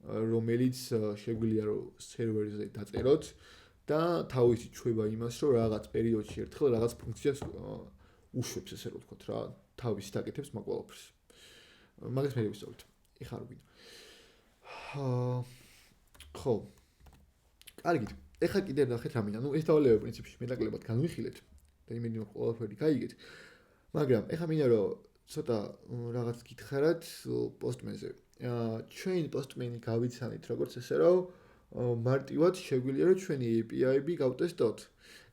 რომელიც შეგვიძლია რომ სერვერზე დაწეროთ და თავისი ჩვება იმას, რომ რაღაც პერიოდში ერთხელ რაღაც ფუნქციას უშვებს, ესე რომ ვთქვათ რა, თავის დაკეთებს მაგ ყველაფერს. მაგას მე ვისწავლით. ეხლა არ გვინდა. ხო. კარგი. ეხლა კიდე ნახეთ რა მინდა. ნუ ეს დავალება პრინციპში მეტაკლებად განვიხილეთ და იმედი მაქვს ყველაფერი გაიგეთ. მაგრამ ეხლა მინდა რომ ცოტა რაღაც გითხარათ პოსტმენზე. ჩვენ პოსტმენი გავიცანით როგორც ესე რომ მარტივად შეგვიძლია რომ ჩვენი API-ები გავტესტოთ.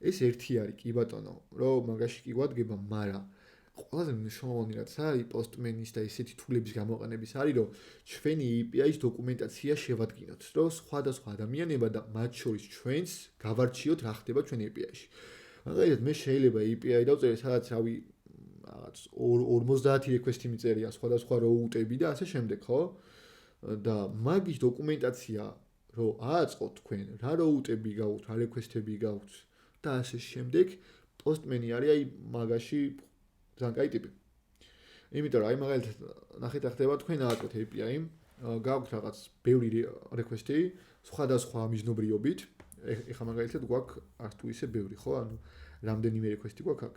ეს ერთი არის კი ბატონო, რომ მაგაში კი გვადგება, მაგრამ ყველაზე მნიშვნელოვანი რაც არის პოსტმენის და ესეთი თულების გამოყენების არის რომ ჩვენი API-ის დოკუმენტაცია შევადგინოთ, რომ სხვადასხვა ადამიანებმა და მათ შორის ჩვენს გავარჩიოთ რა ხდება ჩვენ API-ში. მაგალითად მე შეიძლება API დავწერე სადაც რავი რაღაც 50 request-ი მიწერია სხვადასხვა route-ები და ასე შემდეგ, ხო? და მაგის დოკუმენტაცია რომ ააწყოთ თქვენ რა route-ები გაქვთ, რა request-ები გაქვთ და ასე შემდეგ, პოსტმენი არის აი მაგაში ძალიან კაი ტიპი. იმიტომ რომ აი მაგალითად ნახეთ რა ხდება თქვენ ააწყოთ API, გაქვთ რაღაც ბევრი request-ი სხვადასხვა მიზნობრიობით. ეხლა მაგალითად გვაქვს არც თუ ისე ბევრი, ხო? ანუ რამდენიმე request-ი გვაქვს აქ.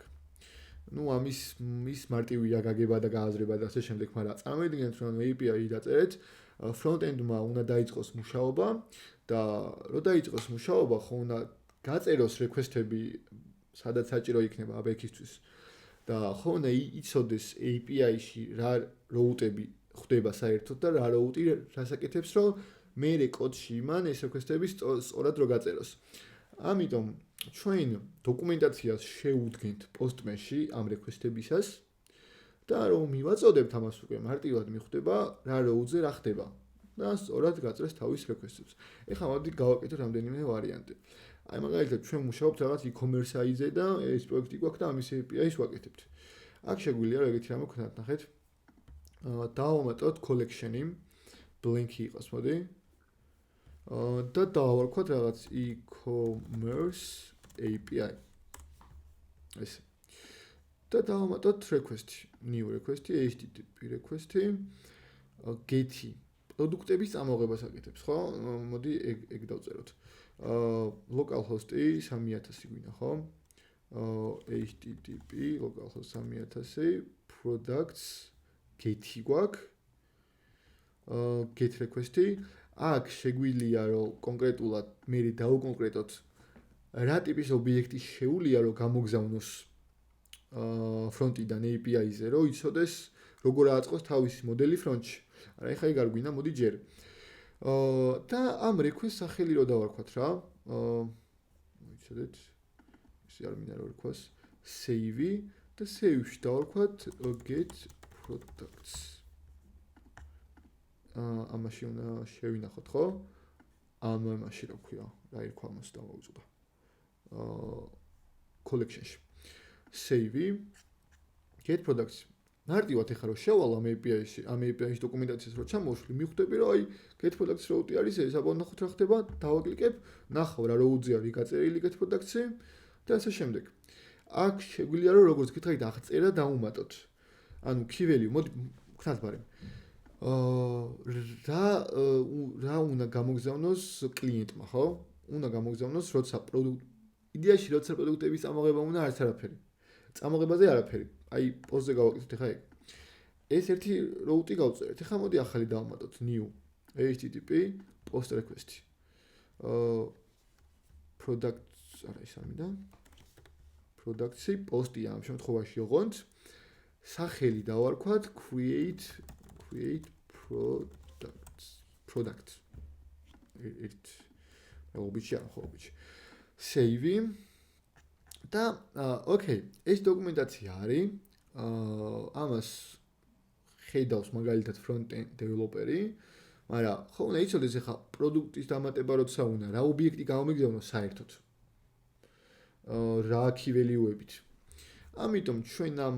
ნუ ამის მარტივია გაგება და გააზრება და ასე შემდეგ, მაგრამ წარმოვიდგინეთ რომ API დაწერეთ, front-end-მა უნდა დაიწყოს მუშაობა და რო დაიწყოს მუშაობა, ხო უნდა გაწეროს request-ები, სადაც საჭირო იქნება ABX-ისთვის. და ხო უნდა იცოდეს API-ში რა route-ები ხდება საერთოდ და რა route რას აკეთებს, რომ მერე კოდში იმან ეს request-ები სწორად რო გაწეროს. ამიტომ ჩვენ დოკუმენტაციას შევუდგენთ Postman-ში ამ request-ებისას და რომ მივაწოდებთ ამას უკვე მარტივად მიხვდება რა route-ზე რა ხდება და სწორად გაწერს თავის request-ებს. ეხლა მოდი გავაკეთოთ რამდენიმე ვარიანტი. აი მაგალითად ჩვენ მუშაობთ რაღაც e-commerce-ზე და ეს პროექტი გვაქვს და ამის API-ს ვაკეთებთ. აქ შეგვიძლია რომ ეგეთი რამე ვქნათ, ნახეთ. დავამატოთ collection-ი, blank-ი იყოს, მოდი. და დავარქვათ რაღაც e-commerce API. ეს. და დავამატოთ request-ი, new request-ი, HTTP request-ი, get-ი. პროდუქტების წამოღებას აკეთებს, ხო? მოდი ეგ დავწეროთ. localhost-ი 3000 გვინდა, ხო? HTTP localhost 3000 products get-ი გვაქვს. get request-ი. აქ შეგვიძლია რომ კონკრეტულად მე დავუკონკრეტოთ რა ტიპის ობიექტი შეუძლია რომ გამოგზავნოს front-დან API-ზე, რომ იცოდეს როგორ აწყოს თავისი მოდელი front-ში. არა, ეხლა ეგ არ გვინდა, მოდი ჯერ. და ამ request სახელი რო დავარქვათ რა. მოიცადეთ. ისე არ მინდა რომ რქვას save და save-ში დავარქვათ get products. ამაში უნდა შევინახოთ, ხო? ამაში რა ქვია, რა ერქვა მას დავაუწყდა. collection-ში. save get products. მარტივად ეხლა რომ შევალ ამ API-ში, ამ API-ში დოკუმენტაციას რო ჩამოვშვი, მიხვდები რომ აი get products route არის ეს, აბა ნახოთ რა ხდება, დავაკლიკებ, ნახავ რა route-ზე არის გაწერილი get products-ი და ასე შემდეგ. აქ შეგვიძლია რომ როგორც გითხარით აღწერა დავუმატოთ. ანუ key value, მოდი ვქნათ ბარემ. რა უნდა გამოგზავნოს კლიენტმა, ხო? უნდა გამოგზავნოს როცა იდეაში როცა პროდუქტების წამოღება უნდა არც არაფერი. წამოღებაზე არაფერი. აი პოსტზე გავაკეთეთ ეხა ეგ. ეს ერთი route გავწერეთ. ეხა მოდი ახალი დავამატოთ new HTTP post request-ი. products არა ის არ მინდა. products-ი post-ია ამ შემთხვევაში ოღონდ. სახელი დავარქვათ create product. ერთ ობიჩი არა ხო ობიჩი. save და ოკეი, ეს დოკუმენტაცია არის. ამას ხედავს მაგალითად front-end developer-ი, მაგრამ ხო უნდა იცოდეს ახლა პროდუქტის დამატება როცა უნდა, რა ობიექტი გამომიგზავნოს საერთოდ. რა key value-ებით. ამიტომ ჩვენ ამ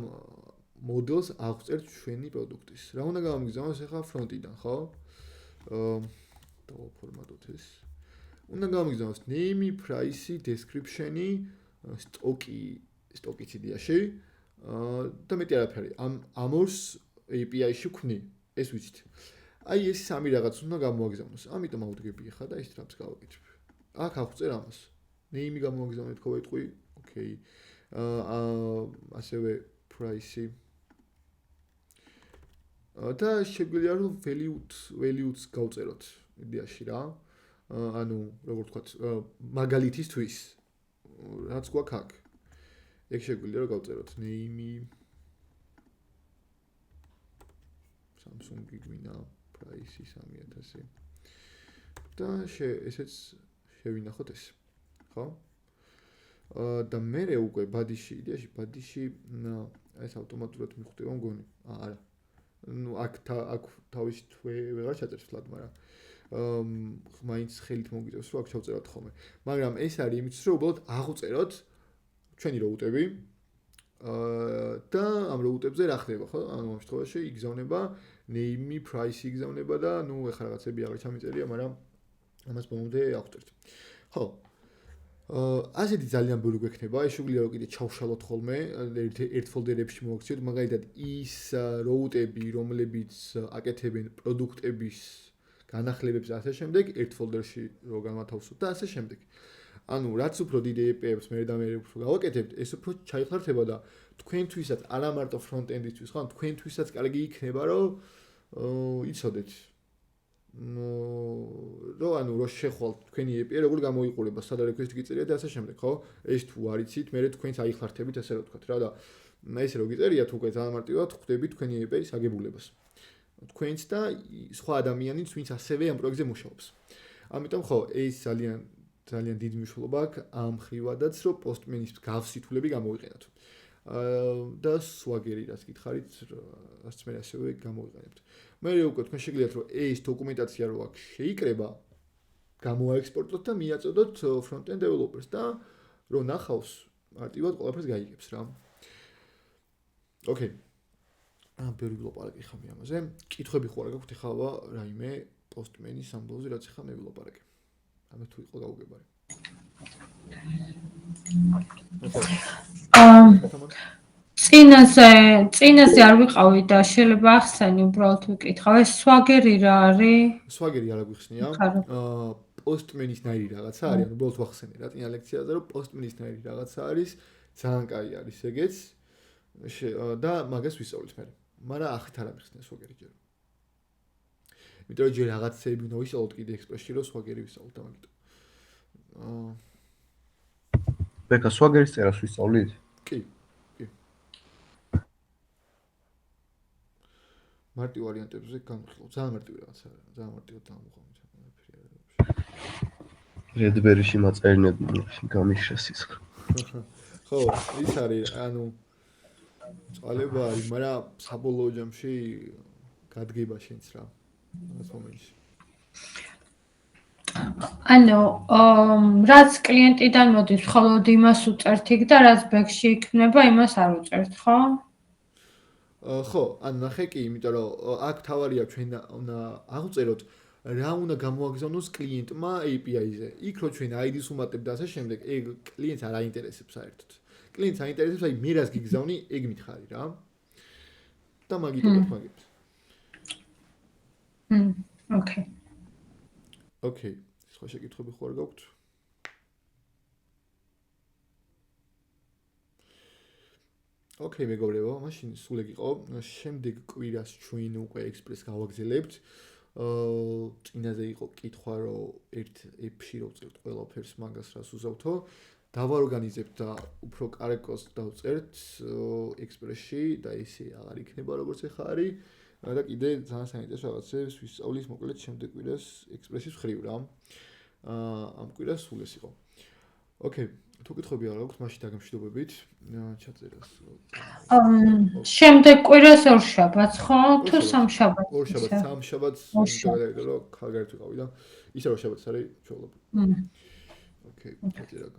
models აღწერთ ჩვენი პროდუქტის. რა უნდა გამომიგზავნოს ახლა front-დან, ხო? დავაფორმატოთ ეს. უნდა გამომიგზავნოს name, price, description-ი, სტოკი ციდიაში და მეტი არაფერი. ამ ორს API-ში ვქნი, ეს ვიცით. აი ეს სამი რაღაც უნდა გამოვაგზავნოს. ამიტომ ავდგები ხა და ის ტრაპს გავაკეთებ. აქ აღწერ ამას. name გამოვაგზავნეთ ხო ვეთყვი? ოკეი. ასევე price-ი. და შეგვიძლია რომ values გავწეროთ იდეაში რა. ანუ როგორ ვთქვათ, მაგალითისთვის რაც გვაქვს აქ. ეგ შეგვიძლია რომ გავწეროთ name Samsung-ი გვინდა price 3000 და ესეც შევინახოთ ეს. ხო? და მე უკვე ბადიში, იდეაში ბადიში ეს ავტომატურად მიხვდება მგონი. არა. ნუ აქ თავის თვე ვეღარ ჩაწერს ფლად, მაგრამ მაინც ხელით მოგიწევს რომ აქ ჩავწეროთ ხოლმე. მაგრამ ეს არის იმით რომ უბრალოდ აღვწეროთ ჩვენი როუტები და ამ როუტებზე რა ხდება, ხო? ანუ ამ შემთხვევაში იგზავნება name, price იგზავნება და ნუ ეხლა რაღაცები აღარ ჩამიწერია, მაგრამ ამას ბოლომდე აღვწერთ. ხო. ასეთი ძალიან ბევრი გვექნება, ეს შეგვიძლია რომ კიდე ჩავშალოთ ხოლმე, ერთ ფოლდერებში მოვაქციოთ, მაგალითად ის როუტები, რომლებიც აკეთებენ პროდუქტების განახლებებს ასე შემდეგ, ერთ ფოლდერში რო განვათავსოთ და ასე შემდეგ. ანუ რაც უფრო დიდ EP-ებს მე და მე უფრო გავაკეთებთ, ეს უფრო ჩაიხარდება და თქვენთვისაც არა მარტო ფრონტ-ენდისთვის, ხო, თქვენთვისაც კარგი იქნება, რომ იცოდეთ. რო ანუ რო შეხვალთ თქვენი EP როგორ გამოიყურება, სადა რეკვესტი გიწერიათ და ასე შემდეგ, ხო? ეს თუ არ იცით, მე თქვენს აიხლართებით ასე რომ ვთქვათ რა და ესე რო გიწერიათ უკვე ძალიან მარტივად ხვდებით თქვენი EP-ის აგებულებას. თქვენს და სხვა ადამიანიც, ვინც ასევე ამ პროექტზე მუშაობს. ამიტომ ხო, ეს ძალიან დიდი მნიშვნელობა აქვს ამ ხრივადაც, რომ პოსტმენის გავსითულები გამოვიყენოთ. და swagger-ი რაც გითხარით, რაც მე ასევე გამოვიყენებთ. მე უკვე თქვენ შეგიძლიათ რომ ეს დოკუმენტაცია რო აქ შეიკრება, გამოაექსპორტოთ და მიაწოდოთ front-end developers და რო ნახავს, მარტივად ყველაფერს გაიგებს რა. ოკეი. ბევრი ვილაპარაკე ხამი ამაზე. კითხვები ხო არ გაქვთ ახლა რაიმე პოსტმენის ამბავზე რაც ახლა მე ვილაპარაკე. ამე თუ იყო გაუგებარი. წინაზე არ ვიყავი და შეიძლება ახსენი უბრალოდ ვიკითხავ. ეს swagger-ი რა არის? swagger-ი არ აგვიხსნია. პოსტმენის ნაირი რაღაცა არის, ანუ უბრალოდ ვახსენე რა წინა ლექციაზე, რომ პოსტმენის ნაირი რაღაცა არის, ძალიან კაი არის ეგეც და მაგას ვისწავლით მე. მაგრამ ახით არ ამიხსნია swagger-ი ჯერ. იმიტომ რომ ჯერ რაღაცეები უნდა ვისწავლოთ კიდე ექსპრესში, რომ swagger-ი ვისწავლოთ და მაგით. ბექა swagger-ის წერას ვისწავლით? კი. მარტივ ვარიანტებზე განვიხილოთ. ძალიან მარტივი რაღაცა არის. ძალიან მარტივად დავამოყავთ. Redberry-ში მაწერინები გამიშრა სიცხე. ხო, ის არის, ანუ წვალება არის, მაგრამ საბოლოო ჯამში გადგება შენც რა. რაღაც მომენტში. ანუ რაც კლიენტიდან მოდის, მხოლოდ იმას უწერთ იქ და რაც ბექში იქნება, იმას არ უწერთ, ხო? ხო, ანუ ნახე კი, იმიტომ რომ აქ თავარია ჩვენ უნდა აღვწეროთ რა უნდა გამოაგზავნოს კლიენტმა API-ზე. იქ რო ჩვენ ID-ს უმატებთ და ასე შემდეგ, ეგ კლიენტს არ აინტერესებს საერთოდ. კლიენტს აინტერესებს, აი მე რას გიგზავნი, ეგ მითხარი რა. და მაგიტოდოთ მაგებს. ოკეი. ოკეი. სხვა შეკითხვები ხო არ გაქვთ? ოკეი, მეგობრებო, მაშინ სულ ეგ იყო. შემდეგ კვირას ჩვენ უკვე ექსპრეს გავაგზელებთ. წინაზე იყო კითხვა, რომ ერთ app-ში რო ვწერთ ყველაფერს მაგას რას უზავთო. დავაორგანიზებთ და უფრო კარგოს დავწერთ ექსპრესში და ესე აღარ იქნება როგორც ახლა არის. და კიდე ძალიან საინტერესო რაღაცებს ვისწავლის მოკლედ შემდეგ კვირას ექსპრესის ხრივ რა. ამ კვირას სულ ეს იყო. ოკეი, თუ კითხვები არ აქვს, მაშინ დაგემშვიდობებით. ჩაწერას. შემდეგ კვირას ორშაბათს, ხო? თუ სამშაბათს? ორშაბათს, სამშაბათს, რომ ხალხი ვიყავი და ისე რომ შაბათს არის ჩვეულობ. ოკეი, ჩაწერა.